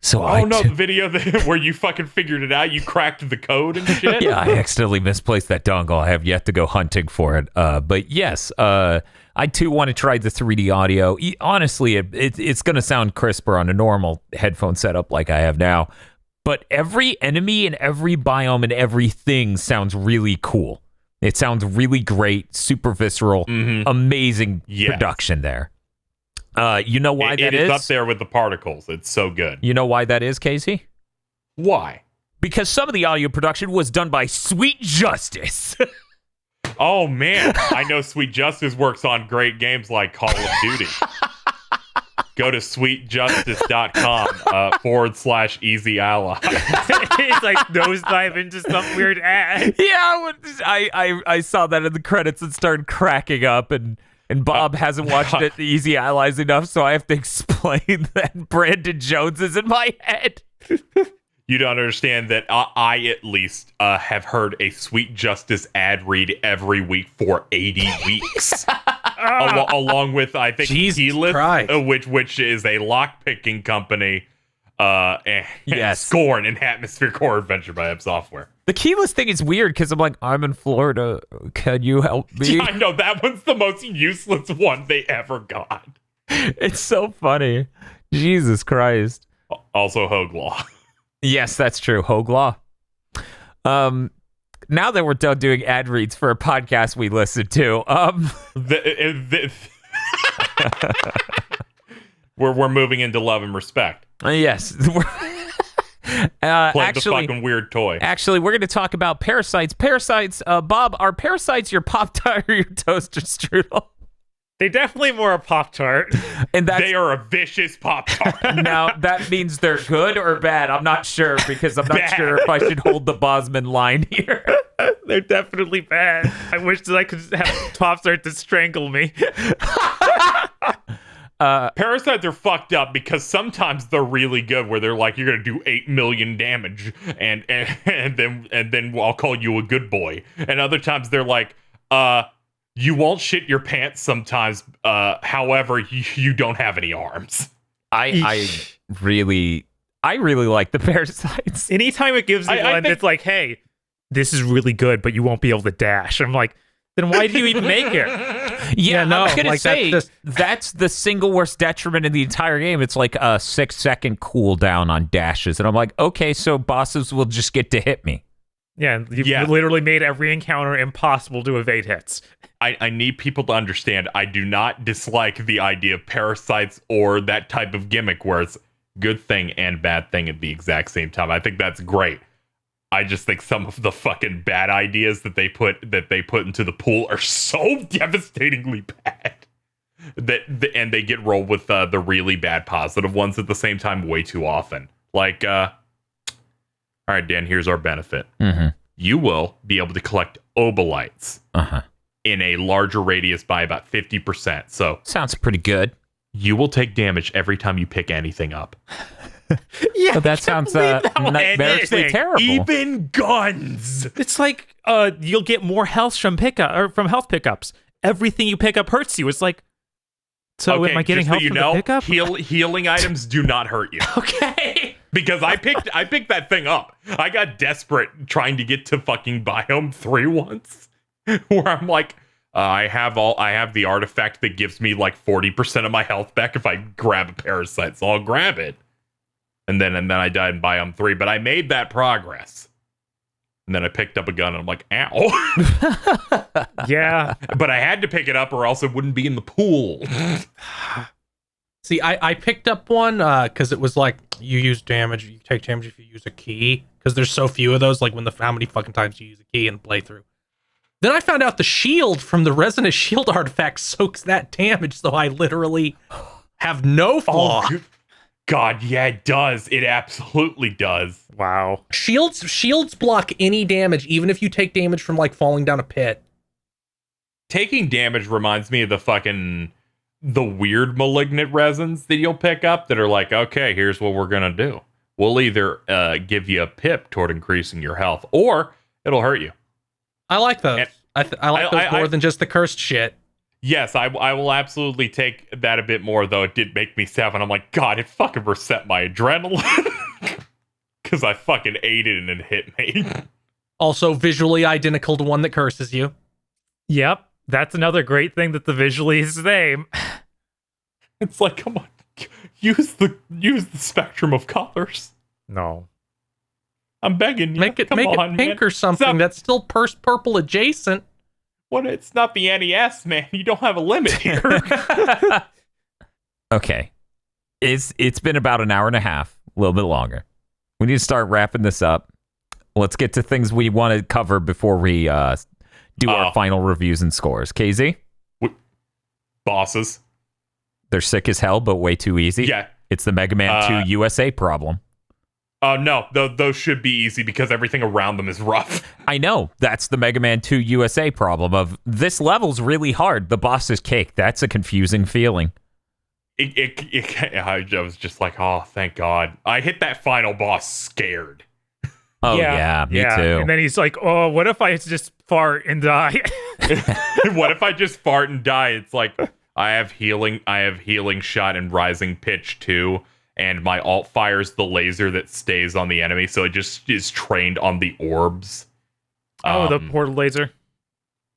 So the video where you fucking figured it out, you cracked the code and shit? Yeah, I accidentally misplaced that dongle. I have yet to go hunting for it. But yes, I too want to try the 3D audio. Honestly, it's going to sound crisper on a normal headphone setup like I have now. But every enemy and every biome and everything sounds really cool. It sounds really great, super visceral, amazing production there. You know why that is? It is up there with the particles. It's so good. You know why that is, Casey? Why? Because some of the audio production was done by Sweet Justice. Oh, man. I know Sweet Justice works on great games like Call of Duty. Go to sweetjustice.com /easy ally. It's like nosedive into some weird ad. Yeah, I saw that in the credits and started cracking up, and Bob hasn't watched it Easy Allies enough, so I have to explain that Brandon Jones is in my head. You don't understand that I at least have heard a Sweet Justice ad read every week for 80 weeks. Along with, I think, Keyleth, which is a lock-picking company, and Scorn, and Atmosphere Core Adventure by Ebb Software. The keyless thing is weird because I'm like, I'm in Florida. Can you help me? I know, that one's the most useless one they ever got. It's so funny. Jesus Christ. Also Hogue Law. Yes, that's true. Hogue Law. Now that we're done doing ad reads for a podcast we listen to, we're moving into love and respect. Yes. Play the fucking weird toy. Actually, we're going to talk about parasites. Parasites, Bob, are parasites your Pop-Tart or your toaster strudel? They definitely more a Pop-Tart. And they are a vicious Pop-Tart. Now, that means they're good or bad. I'm not sure, because I'm not sure if I should hold the Bosman line here. They're definitely bad. I wish that I could have Pop-Tart to strangle me. Parasites are fucked up because sometimes they're really good, where they're like, you're gonna do 8 million damage, and then I'll call you a good boy. And other times they're like, you won't shit your pants sometimes. However, you don't have any arms. I really like the parasites. Anytime it gives me one that's like, hey, this is really good, but you won't be able to dash. I'm like, then why do you even make it? Yeah, no, I was gonna say that's the single worst detriment in the entire game. It's like a 6-second cooldown on dashes, and I'm like, okay, so bosses will just get to hit me. Yeah, you've literally made every encounter impossible to evade hits. I need people to understand, I do not dislike the idea of parasites or that type of gimmick where it's good thing and bad thing at the exact same time. I think that's great. I just think some of the fucking bad ideas that they put into the pool are so devastatingly bad and they get rolled with the really bad positive ones at the same time way too often. Like, all right, Dan, here's our benefit. Mm-hmm. You will be able to collect obolites in a larger radius by about 50%. So sounds pretty good. You will take damage every time you pick anything up. Yeah, that sounds nightmarishly terrible. Even guns. It's like you'll get more health from health pickups. Everything you pick up hurts you. It's like, so am I getting health from the pickup? Healing items do not hurt you. Okay. Because I picked that thing up. I got desperate trying to get to fucking Biome 3 once, where I'm like, I have the artifact that gives me like 40% of my health back if I grab a parasite, so I'll grab it. And then I died in Biome 3, but I made that progress. And then I picked up a gun and I'm like, ow. Yeah. But I had to pick it up or else it wouldn't be in the pool. See, I picked up one because it was like, you use damage, you take damage if you use a key. Because there's so few of those, like how many fucking times you use a key in playthrough. Then I found out the shield from the Resonant Shield artifact soaks that damage, so I literally have no flaw. Oh, God, yeah, it does. It absolutely does. Wow. Shields block any damage, even if you take damage from like falling down a pit. Taking damage reminds me of the weird malignant resins that you'll pick up that are like, okay, here's what we're gonna do. will either give you a pip toward increasing your health, or it'll hurt you. I like those. And I like those more than just the cursed shit. Yes, I will absolutely take that a bit more, though it did make me sad. And I'm like, God, it fucking reset my adrenaline. Because I fucking ate it and it hit me. Also visually identical to one that curses you. Yep. That's another great thing that the visually is the same. It's like, come on, use the spectrum of colors. No. I'm begging you. Make it come on, pink man. or something that's still purple adjacent. What? It's not the NES, man. You don't have a limit here. Okay. It's been about an hour and a half, a little bit longer. We need to start wrapping this up. Let's get to things we want to cover before we do our final reviews and scores. KZ? Bosses. They're sick as hell, but way too easy. Yeah. It's the Mega Man 2 USA problem. No, those should be easy because everything around them is rough. I know. That's the Mega Man 2 USA problem of this level's really hard. The boss is cake. That's a confusing feeling. I was just like, oh, thank God. I hit that final boss scared. Oh, yeah, me too. And then he's like, oh, what if I just fart and die? What if I just fart and die? It's like, I have healing shot and rising pitch too. And my alt fires the laser that stays on the enemy, so it just is trained on the orbs. The portal laser.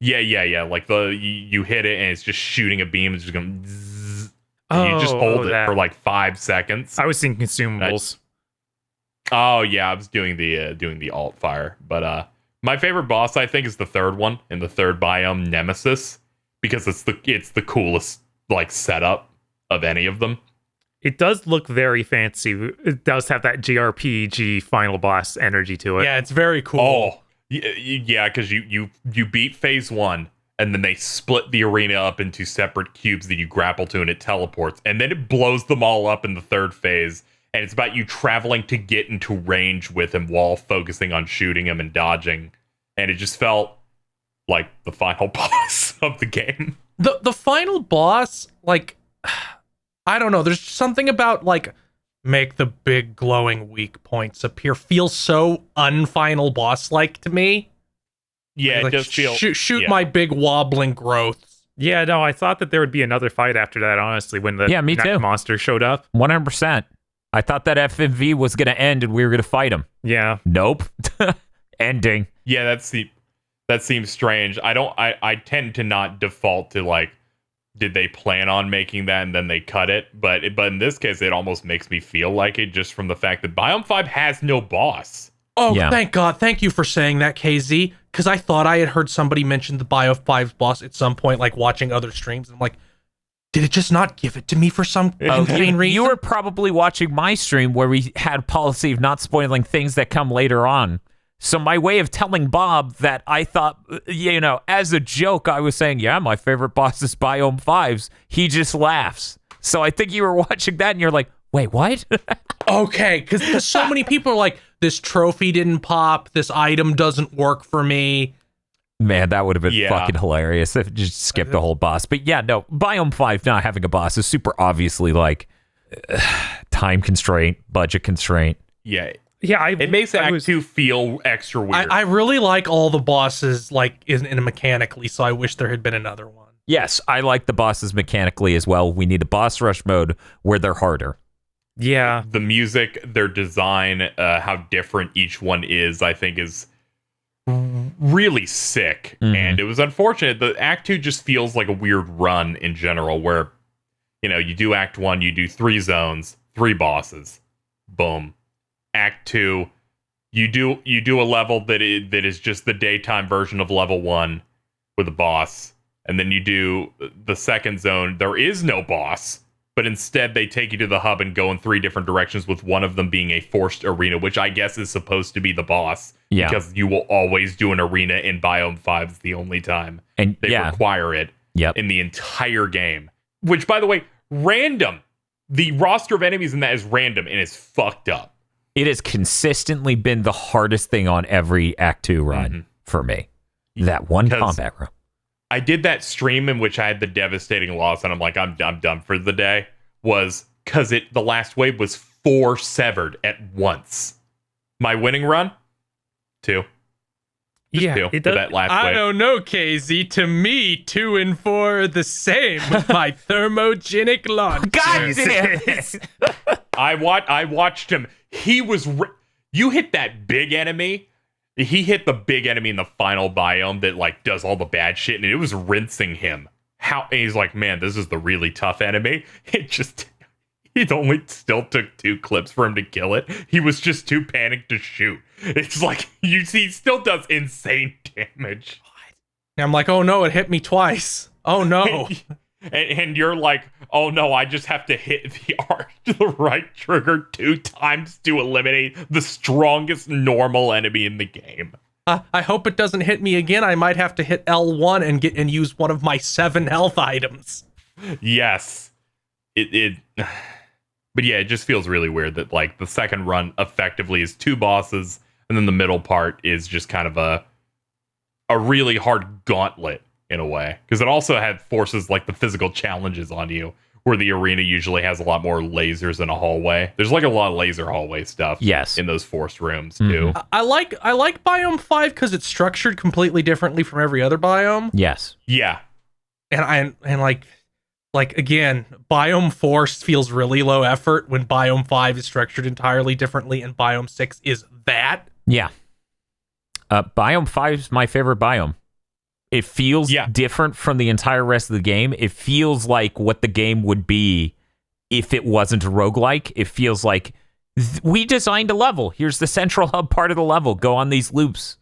Yeah. Like you hit it and it's just shooting a beam. It's just going. Zzz, and you just hold it for like 5 seconds. I was seeing consumables. Oh yeah, I was doing the alt fire. But my favorite boss I think is the third one in the third biome, Nemesis, because it's the coolest like setup of any of them. It does look very fancy. It does have that JRPG final boss energy to it. Yeah, it's very cool. Oh, yeah, because you beat phase 1, and then they split the arena up into separate cubes that you grapple to, and it teleports. And then it blows them all up in the third phase, and it's about you traveling to get into range with him while focusing on shooting him and dodging. And it just felt like the final boss of the game. The final boss, like... I don't know. There's something about like make the big glowing weak points appear feels so unfinal boss like to me. Yeah, like, it does feel shoot my big wobbling growths. Yeah, no, I thought that there would be another fight after that. Honestly, when the me too. monster showed up, 100%. I thought that FMV was going to end and we were going to fight him. Yeah. Nope. Ending. Yeah, that seems strange. I tend to not default to like, did they plan on making that and then they cut it? But in this case, it almost makes me feel like it just from the fact that Biome 5 has no boss. Oh, yeah. Thank God. Thank you for saying that, KZ. Because I thought I had heard somebody mention the Biome 5's boss at some point, like watching other streams. I'm like, did it just not give it to me for some insane reason? You were probably watching my stream where we had policy of not spoiling things that come later on. So my way of telling Bob that I thought, as a joke, I was saying, yeah, my favorite boss is Biome 5's. He just laughs. So I think you were watching that and you're like, wait, what? Okay, because so many people are like, this trophy didn't pop. This item doesn't work for me. Man, that would have been fucking hilarious if just skipped the whole boss. But yeah, no, Biome 5 not having a boss is super obviously like time constraint, budget constraint. Yeah. Yeah, it makes Act 2 feel extra weird. I really like all the bosses, like in a mechanically, so I wish there had been another one. Yes, I like the bosses mechanically as well. We need a boss rush mode where they're harder. Yeah. The music, their design, how different each one is, I think is really sick. Mm-hmm. And it was unfortunate. The Act 2 just feels like a weird run in general where, you do Act 1, you do 3 zones, 3 bosses. Boom. Act 2, you do a level that is just the daytime version of level 1 with a boss, and then you do the second zone. There is no boss, but instead they take you to the hub and go in 3 different directions, with one of them being a forced arena, which I guess is supposed to be the boss, because you will always do an arena in Biome 5. It's the only time and they require it in the entire game. Which, by the way, random. The roster of enemies in that is random and it's fucked up. It has consistently been the hardest thing on every Act 2 run for me. That one combat room. I did that stream in which I had the devastating loss, and I'm like, I'm done for the day. Was because the last wave was 4 severed at once. My winning run, 2. Just 2 it for does. that last I wave. don't know, KZ. To me, 2 and 4 are the same with my thermogenic launcher. God damn it. I watched him. He was. You hit that big enemy. He hit the big enemy in the final biome that like does all the bad shit, and it was rinsing him. And he's like, man, this is the really tough enemy. It only still took 2 clips for him to kill it. He was just too panicked to shoot. It's like he still does insane damage. And I'm like, oh no, it hit me twice. Oh no. And you're like, oh no, I just have to hit the right trigger 2 times to eliminate the strongest normal enemy in the game. I hope it doesn't hit me again. I might have to hit L1 and use one of my 7 health items. Yes. But yeah, it just feels really weird that like the second run effectively is 2 bosses, and then the middle part is just kind of a really hard gauntlet in a way, because it also had forces like the physical challenges on you, where the arena usually has a lot more lasers in a hallway. There's like a lot of laser hallway stuff. Yes. In those forced rooms too. I like biome 5 because it's structured completely differently from every other biome. Yes. Yeah. And like again, biome 4 feels really low effort when biome 5 is structured entirely differently, and biome 6 is that. Yeah. Biome 5 is my favorite biome. It feels different from the entire rest of the game. It feels like what the game would be if it wasn't a roguelike. It feels like we designed a level. Here's the central hub part of the level. Go on these loops.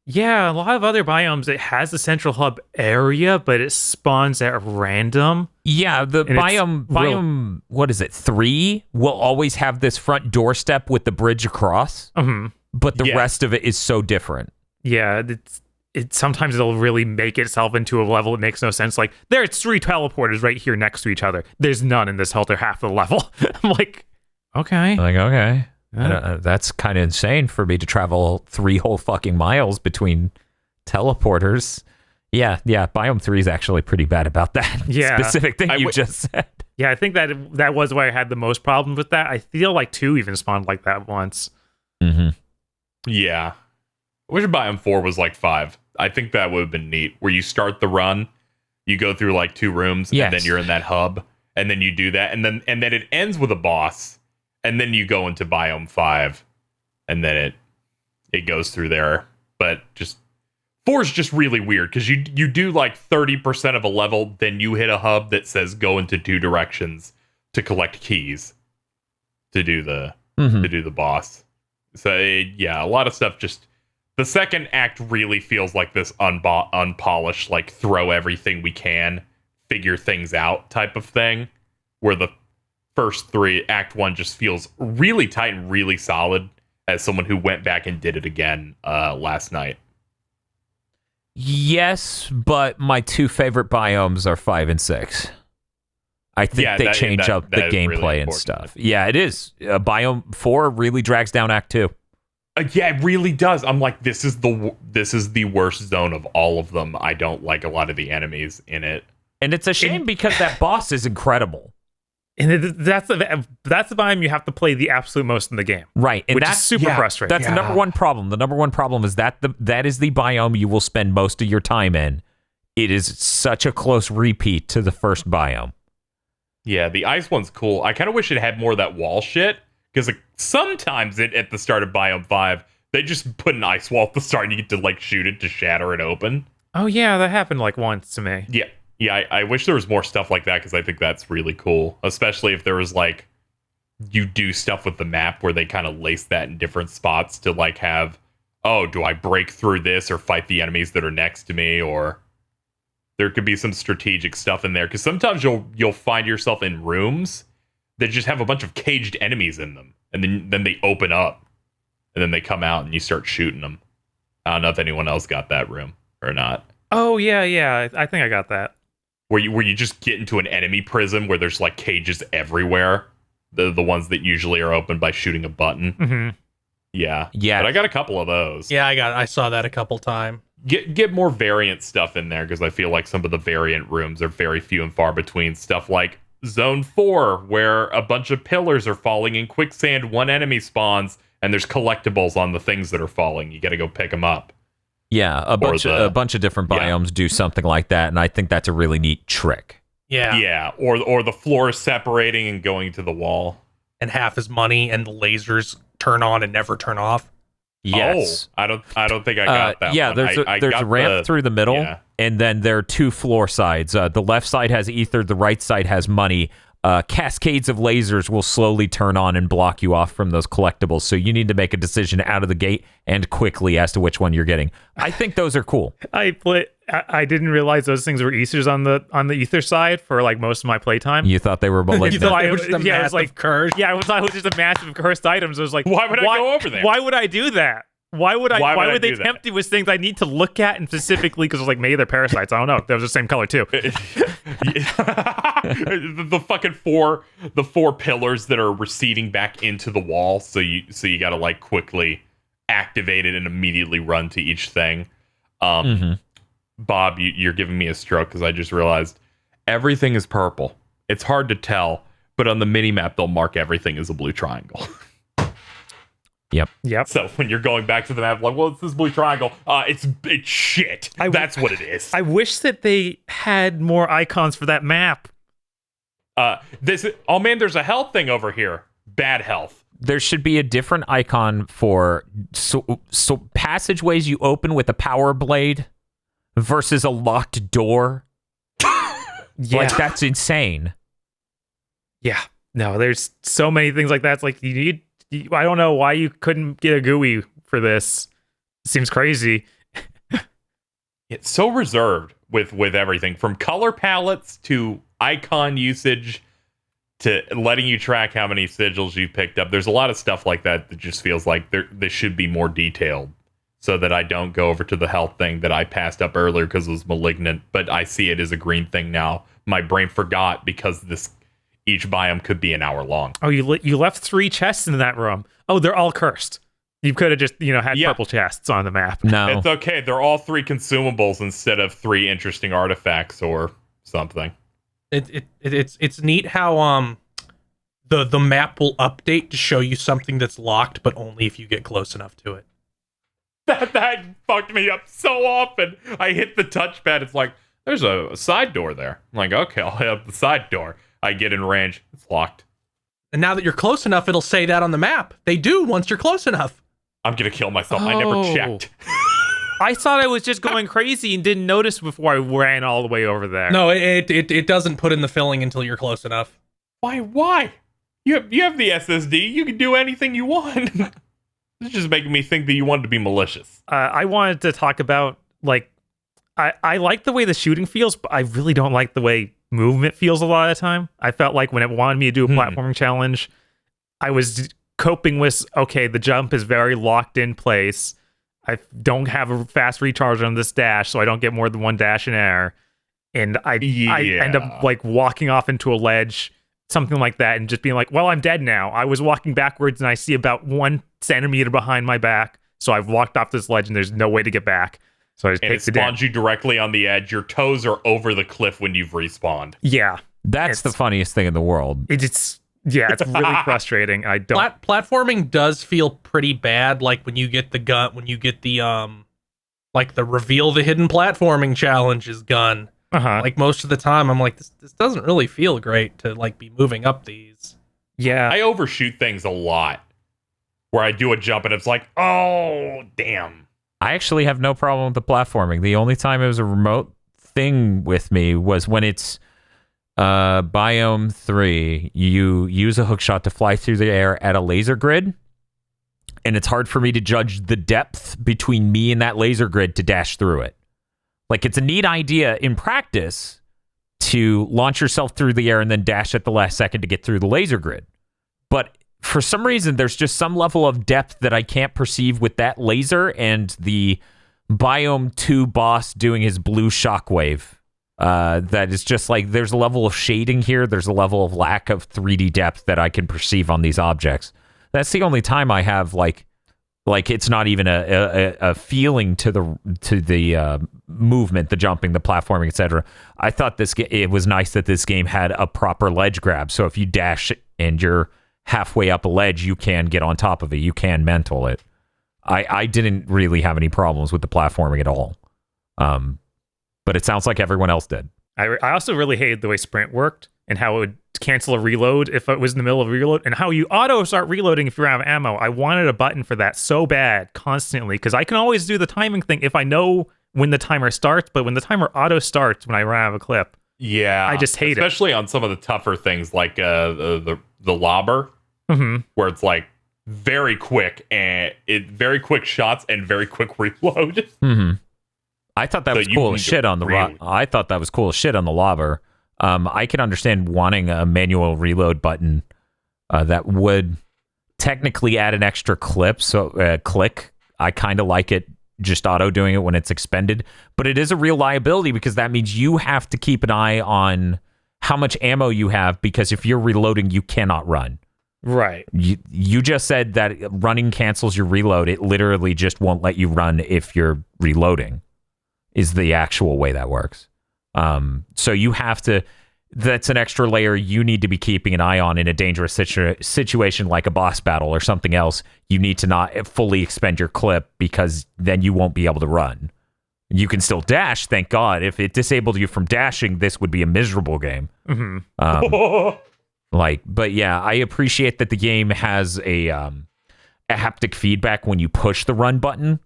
Yeah, a lot of other biomes, it has the central hub area, but it spawns at random. Yeah, the biome, what is it, 3 will always have this front doorstep with the bridge across, but the rest of it is so different. Yeah, sometimes it'll really make itself into a level that makes no sense. Like, there's 3 teleporters right here next to each other. There's none in this other half of the level. I'm like, okay. That's kind of insane for me to travel 3 whole fucking miles between teleporters. Yeah, biome 3 is actually pretty bad about that specific thing you just said. Yeah, I think that was where I had the most problems with that. I feel like 2 even spawned like that once. Mm-hmm. Yeah. I wish biome 4 was like 5. I think that would have been neat, where you start the run, you go through like 2 rooms, and then you're in that hub, and then you do that, and then it ends with a boss, and then you go into biome 5, and then it goes through there. But just 4 is just really weird, because you do like 30% of a level, then you hit a hub that says go into 2 directions to collect keys to do the boss. So yeah, a lot of stuff just. The second act really feels like this unpolished, like throw everything we can, figure things out type of thing, where the first 3, Act 1 just feels really tight and really solid, as someone who went back and did it again last night. Yes, but my 2 favorite biomes are 5 and 6. I think they change up the gameplay really and stuff. Yeah, it is. Biome 4 really drags down Act 2. Yeah, it really does. I'm like, this is the worst zone of all of them. I don't like a lot of the enemies in it, and it's a shame because that boss is incredible. And that's the biome you have to play the absolute most in the game, right? And that's super frustrating. That's the number one problem. The number one problem is that that is the biome you will spend most of your time in. It is such a close repeat to the first biome. Yeah, the ice one's cool. I kind of wish it had more of that wall shit. Because sometimes at the start of Biome 5, they just put an ice wall at the start and you get to like shoot it to shatter it open. Oh yeah, that happened like once to me. Yeah. I wish there was more stuff like that, because I think that's really cool. Especially if there was like, you do stuff with the map where they kind of lace that in different spots to like have, oh, do I break through this or fight the enemies that are next to me? Or there could be some strategic stuff in there. Because sometimes you'll find yourself in rooms that just have a bunch of caged enemies in them, and then they open up, and then they come out, and you start shooting them. I don't know if anyone else got that room or not. Oh yeah, I think I got that. Where you just get into an enemy prison where there's like cages everywhere, the ones that usually are opened by shooting a button. Mm-hmm. Yeah. But I got a couple of those. Yeah, I saw that a couple times. Get more variant stuff in there, because I feel like some of the variant rooms are very few and far between. Stuff like Zone 4, where a bunch of pillars are falling in quicksand, one enemy spawns, and there's collectibles on the things that are falling. You got to go pick them up. Yeah, a bunch of different biomes do something like that, and I think that's a really neat trick. Yeah, or the floor is separating and going to the wall. And half is money, and the lasers turn on and never turn off. Yes. Oh, I don't think I got that. Yeah, one. there's a ramp through the middle, and then there are two floor sides. The left side has ether, the right side has money. Cascades of lasers will slowly turn on and block you off from those collectibles. So you need to make a decision out of the gate and quickly as to which one you're getting. I think those are cool. I didn't realize those things were Easters on the ether side for like most of my playtime. You thought they were malignant. You thought it was just a massive curse? Yeah, I thought it was just a massive cursed items. I was like, why would I go over there? Why would I do that? Why would they tempt me with things I need to look at, and specifically because I was like, maybe they're parasites. I don't know. They was the same color too. the fucking four pillars that are receding back into the wall, so you got to like quickly activate it and immediately run to each thing. Bob, you're giving me a stroke because I just realized everything is purple. It's hard to tell, but on the mini map they'll mark everything as a blue triangle. Yep. So when you're going back to the map, like, well, it's this blue triangle. It's shit. That's what it is. I wish that they had more icons for that map. Oh man, there's a health thing over here. Bad health. There should be a different icon for so passageways you open with a power blade versus a locked door. Yeah. Like, that's insane. Yeah. No, there's so many things like that. It's like I don't know why you couldn't get a GUI for this. It seems crazy. It's so reserved with everything from color palettes to icon usage to letting you track how many sigils you picked up. There's a lot of stuff like that just feels like they should be more detailed so that I don't go over to the health thing that I passed up earlier because it was malignant, but I see it as a green thing now. My brain forgot because each biome could be an hour long. Oh, you left 3 chests in that room. Oh, they're all cursed. You could have just, had purple chests on the map. No. It's okay. They're all 3 consumables instead of 3 interesting artifacts or something. It's neat how the map will update to show you something that's locked, but only if you get close enough to it. That fucked me up so often. I hit the touchpad. It's like, there's a side door there. I'm like, okay, I'll hit up the side door. I get in range. It's locked. And now that you're close enough, it'll say that on the map. They do once you're close enough. I'm going to kill myself. I never checked. I thought I was just going crazy and didn't notice before I ran all the way over there. No, it doesn't put in the filling until you're close enough. Why? You have the SSD. You can do anything you want. This is just making me think that you wanted to be malicious. I wanted to talk about, I like the way the shooting feels, but I really don't like the way movement feels a lot of the time. I felt like when it wanted me to do a platforming challenge, I was coping with, okay, the jump is very locked in place. I don't have a fast recharge on this dash, so I don't get more than 1 dash in air. And I end up walking off into a ledge, something like that, and just being like, well, I'm dead now. I was walking backwards and I see about 1 centimeter behind my back. So I've walked off this ledge and there's no way to get back. So I just it spawns you directly on the edge. Your toes are over the cliff when you've respawned. Yeah. That's the funniest thing in the world. It's really frustrating. I don't. Platforming does feel pretty bad, like when you get the gun, when you get the the reveal the hidden platforming challenges gun. Like most of the time, I'm like, this doesn't really feel great to be moving up these. Yeah, I overshoot things a lot. Where I do a jump and it's like, oh damn. I actually have no problem with the platforming. The only time it was a remote thing with me was when it's biome 3. You use a hookshot to fly through the air at a laser grid, and it's hard for me to judge the depth between me and that laser grid to dash through it. It's a neat idea in practice to launch yourself through the air and then dash at the last second to get through the laser grid. But for some reason, there's just some level of depth that I can't perceive with that laser and the Biome 2 boss doing his blue shockwave. That is just there's a level of shading here. There's a level of lack of 3D depth that I can perceive on these objects. That's the only time I have Like it's not even a feeling to the movement, the jumping, the platforming, etc. I thought it was nice that this game had a proper ledge grab. So if you dash and you're halfway up a ledge, you can get on top of it. You can mental it. I didn't really have any problems with the platforming at all. But it sounds like everyone else did. I also really hated the way sprint worked and how it would cancel a reload if it was in the middle of a reload, and how you auto start reloading if you're out of ammo. I wanted a button for that so bad constantly, because I can always do the timing thing if I know when the timer starts, but when the timer auto starts when I run out of a clip, yeah, I just hate especially on some of the tougher things like the lobber, where it's like very quick very quick shots and very quick reload. I thought that was cool as shit on the I thought that was cool as shit on the lobber. I can understand wanting a manual reload button that would technically add an extra clip. So click. I kind of like it just auto doing it when it's expended, but it is a real liability because that means you have to keep an eye on how much ammo you have, because if you're reloading, you cannot run. Right. You just said that running cancels your reload. It literally just won't let you run if you're reloading, is the actual way that works. So you have to, that's an extra layer you need to be keeping an eye on in a dangerous situation like a boss battle or something else. You need to not fully expend your clip, because then you won't be able to run. You can still dash, thank God. If it disabled you from dashing, this would be a miserable game. But yeah, I appreciate that the game has a haptic feedback when you push the run button.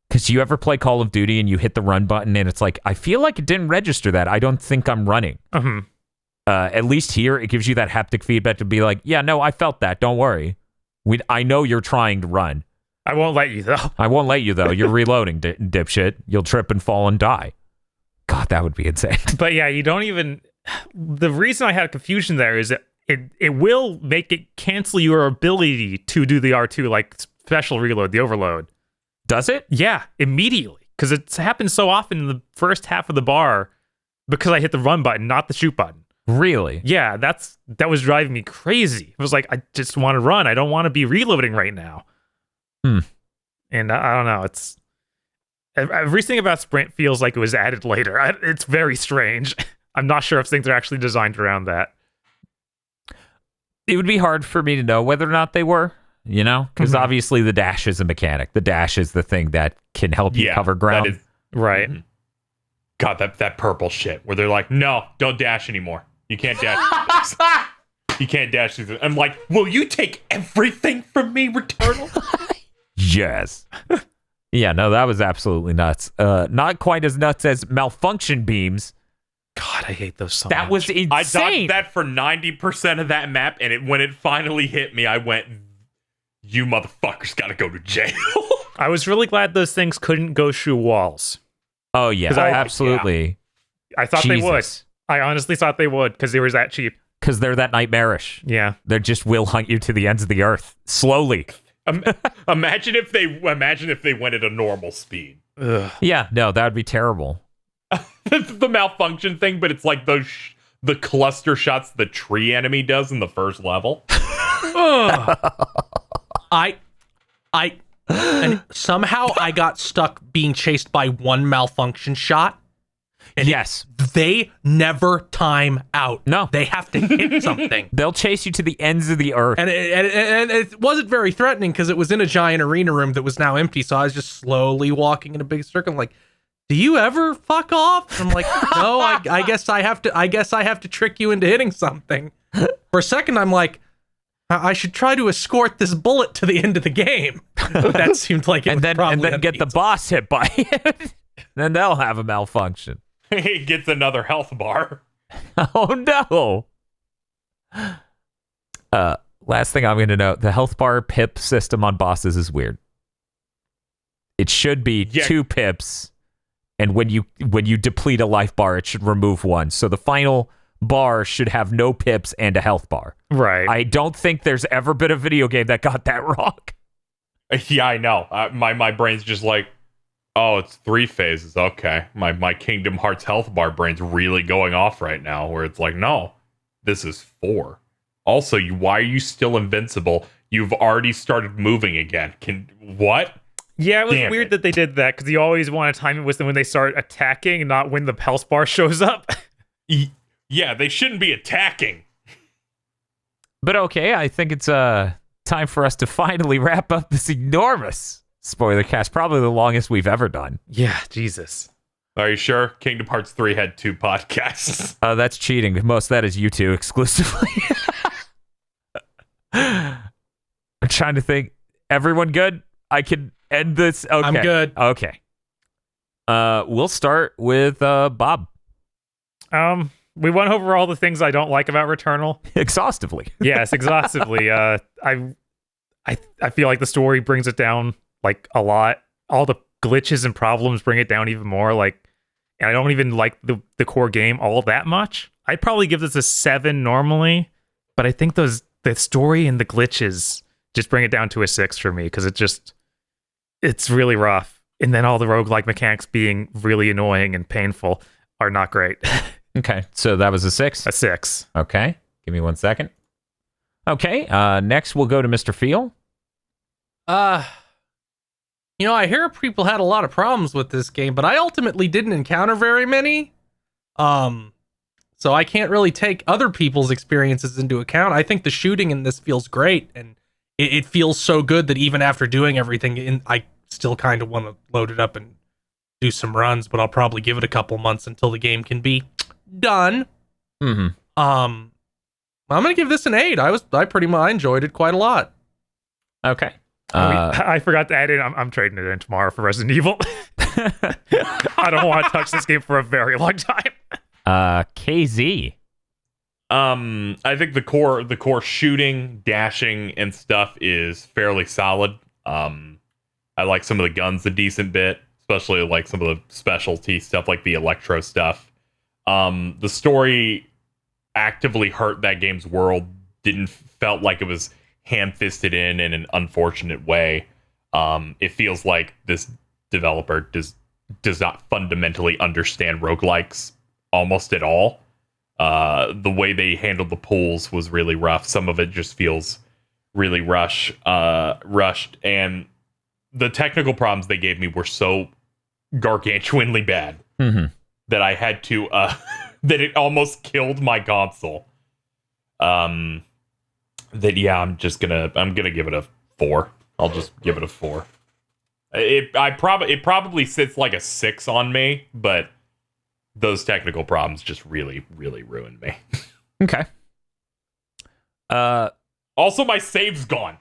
Because you ever play Call of Duty and you hit the run button and it's like, I feel like it didn't register that. I don't think I'm running. At least here, it gives you that haptic feedback to be like, yeah, no, I felt that. Don't worry. I know you're trying to run. I won't let you, though. I won't let you, though. You're reloading, dipshit. You'll trip and fall and die. God, that would be insane. But yeah, you don't even... The reason I had confusion there is that it will make it cancel your ability to do the R2, like special reload, the overload. Does it? Yeah, immediately. Because it's happened so often in the first half of the bar because I hit the run button, not the shoot button. Really? Yeah, that was driving me crazy. It was like, I just want to run. I don't want to be reloading right now. And I don't know. It's everything about Sprint feels like it was added later. It's very strange. I'm not sure if things are actually designed around that. It would be hard for me to know whether or not they were. You know, because obviously the dash is a mechanic. The dash is the thing that can help you cover ground. That is, right. God, that purple shit where they're like, no, don't dash anymore. You can't dash. You can't dash through this. I'm like, will you take everything from me, Returnal? Yes. Yeah, no, that was absolutely nuts. Not quite as nuts as malfunction beams. God, I hate those so That much. was insane. I dodged that for 90% of that map, and when it finally hit me, I went, you motherfuckers gotta go to jail. I was really glad those things couldn't go through walls. Oh, yeah, absolutely. Yeah. I thought they would. I honestly thought they would, because they were that cheap. Because they're that nightmarish. Yeah. They just will hunt you to the ends of the earth. Slowly. Imagine if they went at a normal speed. Ugh. Yeah, no, that would be terrible. The malfunction thing, but it's like the cluster shots the tree enemy does in the first level. And somehow I got stuck being chased by one malfunction shot. And yes. They never time out. No. They have to hit something. They'll chase you to the ends of the earth. And it wasn't very threatening because it was in a giant arena room that was now empty. So I was just slowly walking in a big circle. I'm like, do you ever fuck off? And I'm like, no, I guess I have to trick you into hitting something. For a second, I'm like, I should try to escort this bullet to the end of the game. That seemed like it and was then probably get the boss hit by it. Then they'll have a malfunction. He gets another health bar. Oh no. Last thing I'm going to note, the health bar pip system on bosses is weird. It should be 2 pips, and when you deplete a life bar, it should remove 1. So the final bar should have no pips and a health bar. Right. I don't think there's ever been a video game that got that wrong. Yeah, I know. My brain's just like, oh, it's 3 phases. Okay. My Kingdom Hearts health bar brain's really going off right now, where it's like, no, this is 4. Also, why are you still invincible? you've already started moving again. What? Yeah, it was Damn weird it. that they did that because you always want to time it with when they start attacking, not when the health bar shows up. Yeah, they shouldn't be attacking. But okay, I think it's time for us to finally wrap up this enormous spoiler cast, probably the longest we've ever done. Yeah, Jesus. Are you sure? Kingdom Hearts 3 had 2 podcasts. That's cheating. Most of that is you two exclusively. I'm trying to think. Everyone good? I can end this. Okay. I'm good. Okay. We'll start with Bob. We went over all the things I don't like about Returnal. Exhaustively. Yes, exhaustively. I feel like the story brings it down like a lot. All the glitches and problems bring it down even more. Like, and I don't even like the core game all that much. I'd probably give this a 7 normally, but I think the story and the glitches just bring it down to a 6 for me because it's really rough. And then all the roguelike mechanics being really annoying and painful are not great. Okay, so that was a 6. A 6. Okay, give me 1 second. Okay, next we'll go to Mr. Feel. I hear people had a lot of problems with this game, but I ultimately didn't encounter very many. So I can't really take other people's experiences into account. I think the shooting in this feels great, and it feels so good that even after doing everything, I still kind of want to load it up and do some runs, but I'll probably give it a couple months until the game can be done. Mm-hmm. I'm gonna give this an 8. I enjoyed it quite a lot. Okay. I forgot to add in. I'm trading it in tomorrow for Resident Evil. I don't want to touch this game for a very long time. KZ. I think the core shooting, dashing, and stuff is fairly solid. I like some of the guns a decent bit, especially like some of the specialty stuff like the electro stuff. The story actively hurt that game's world. Felt like it was ham-fisted in an unfortunate way. It feels like this developer does not fundamentally understand roguelikes almost at all. The way they handled the pulls was really rough. Some of it just feels really rushed, and the technical problems they gave me were so gargantuanly bad that I had to that it almost killed my console. I'm gonna give it a 4. I'll just give it a 4. It probably sits like a 6 on me, but those technical problems just really, really ruined me. Okay. Also, my save's gone.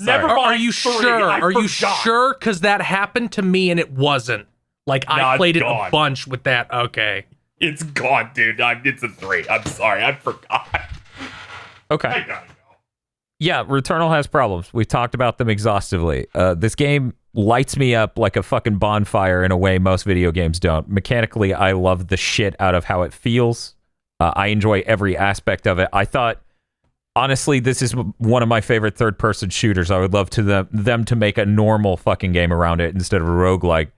Never mind. Are you 3, sure? I Are you forgot. sure? Because that happened to me and it wasn't. Like, I it's played it gone. a bunch with that. Okay. It's gone, dude. It's a 3. I'm sorry. I forgot. Okay. I gotta go. Yeah, Returnal has problems. We've talked about them exhaustively. This game lights me up like a fucking bonfire in a way most video games don't. Mechanically, I love the shit out of how it feels. I enjoy every aspect of it. I thought, honestly, this is one of my favorite third-person shooters. I would love them to make a normal fucking game around it instead of a roguelike.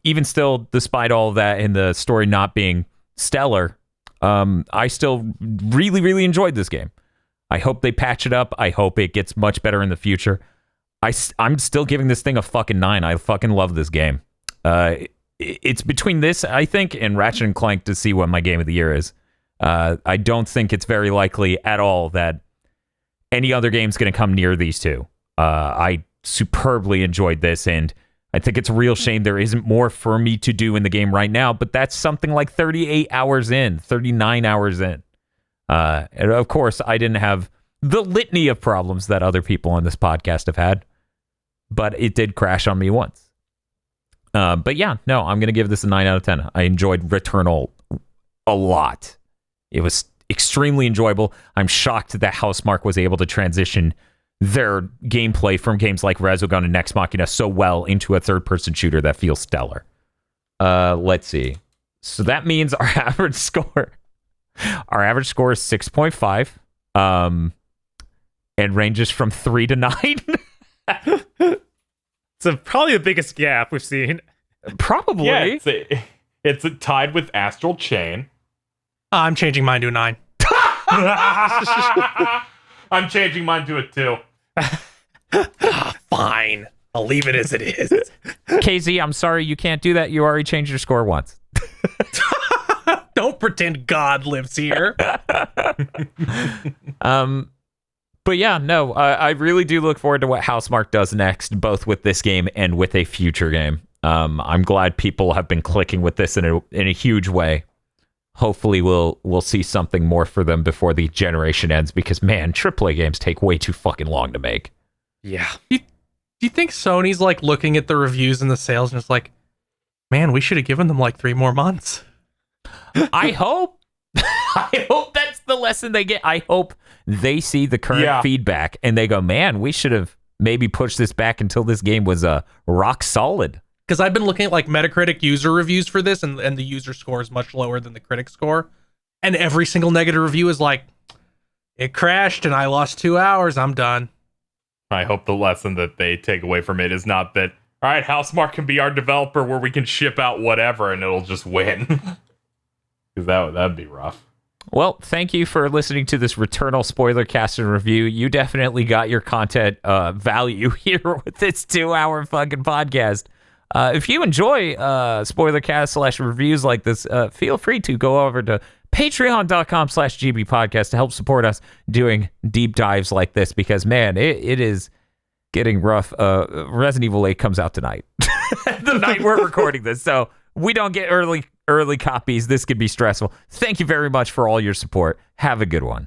Even still, despite all of that and the story not being stellar, I still really, really enjoyed this game. I hope they patch it up. I hope it gets much better in the future. I'm still giving this thing a fucking 9. I fucking love this game. It's between this, I think, and Ratchet and Clank to see what my game of the year is. I don't think it's very likely at all that any other game's going to come near these two. I superbly enjoyed this, and I think it's a real shame there isn't more for me to do in the game right now, but that's something like 38 hours in, 39 hours in. And of course, I didn't have the litany of problems that other people on this podcast have had, but it did crash on me once. But yeah, no, I'm going to give this a 9 out of 10. I enjoyed Returnal a lot. It was extremely enjoyable. I'm shocked that Housemarque was able to transition their gameplay from games like Resogun and Nex Machina so well into a third-person shooter that feels stellar. Let's see. So that means our average score is 6.5. And ranges from 3 to 9. It's probably the biggest gap we've seen. Probably. Yeah, it's tied with Astral Chain. I'm changing mine to a 9. I'm changing mine to a 2. Fine. I'll leave it as it is. KZ, I'm sorry you can't do that. You already changed your score once. Don't pretend God lives here. But yeah, no, I really do look forward to what Housemarque does next, both with this game and with a future game. I'm glad people have been clicking with this in a huge way. Hopefully we'll see something more for them before the generation ends, because man, AAA games take way too fucking long to make. Yeah. Do you think Sony's like looking at the reviews and the sales and it's like, man, we should have given them like 3 more months? I hope. I hope that's the lesson they get. I hope they see the current feedback and they go, man, we should have maybe pushed this back until this game was rock solid. Because I've been looking at like Metacritic user reviews for this, and the user score is much lower than the critic score. And every single negative review is like, it crashed and I lost 2 hours. I'm done. I hope the lesson that they take away from it is not that, all right, Housemarque can be our developer where we can ship out whatever and it'll just win. Because that'd be rough. Well, thank you for listening to this Returnal Spoilercast and review. You definitely got your content value here with this 2-hour fucking podcast. If you enjoy Spoilercast/reviews like this, feel free to go over to patreon.com/gbpodcast to help support us doing deep dives like this, because man, it is getting rough. Resident Evil 8 comes out tonight, the night we're recording this, so we don't get early copies. This could be stressful. Thank you very much for all your support. Have a good one.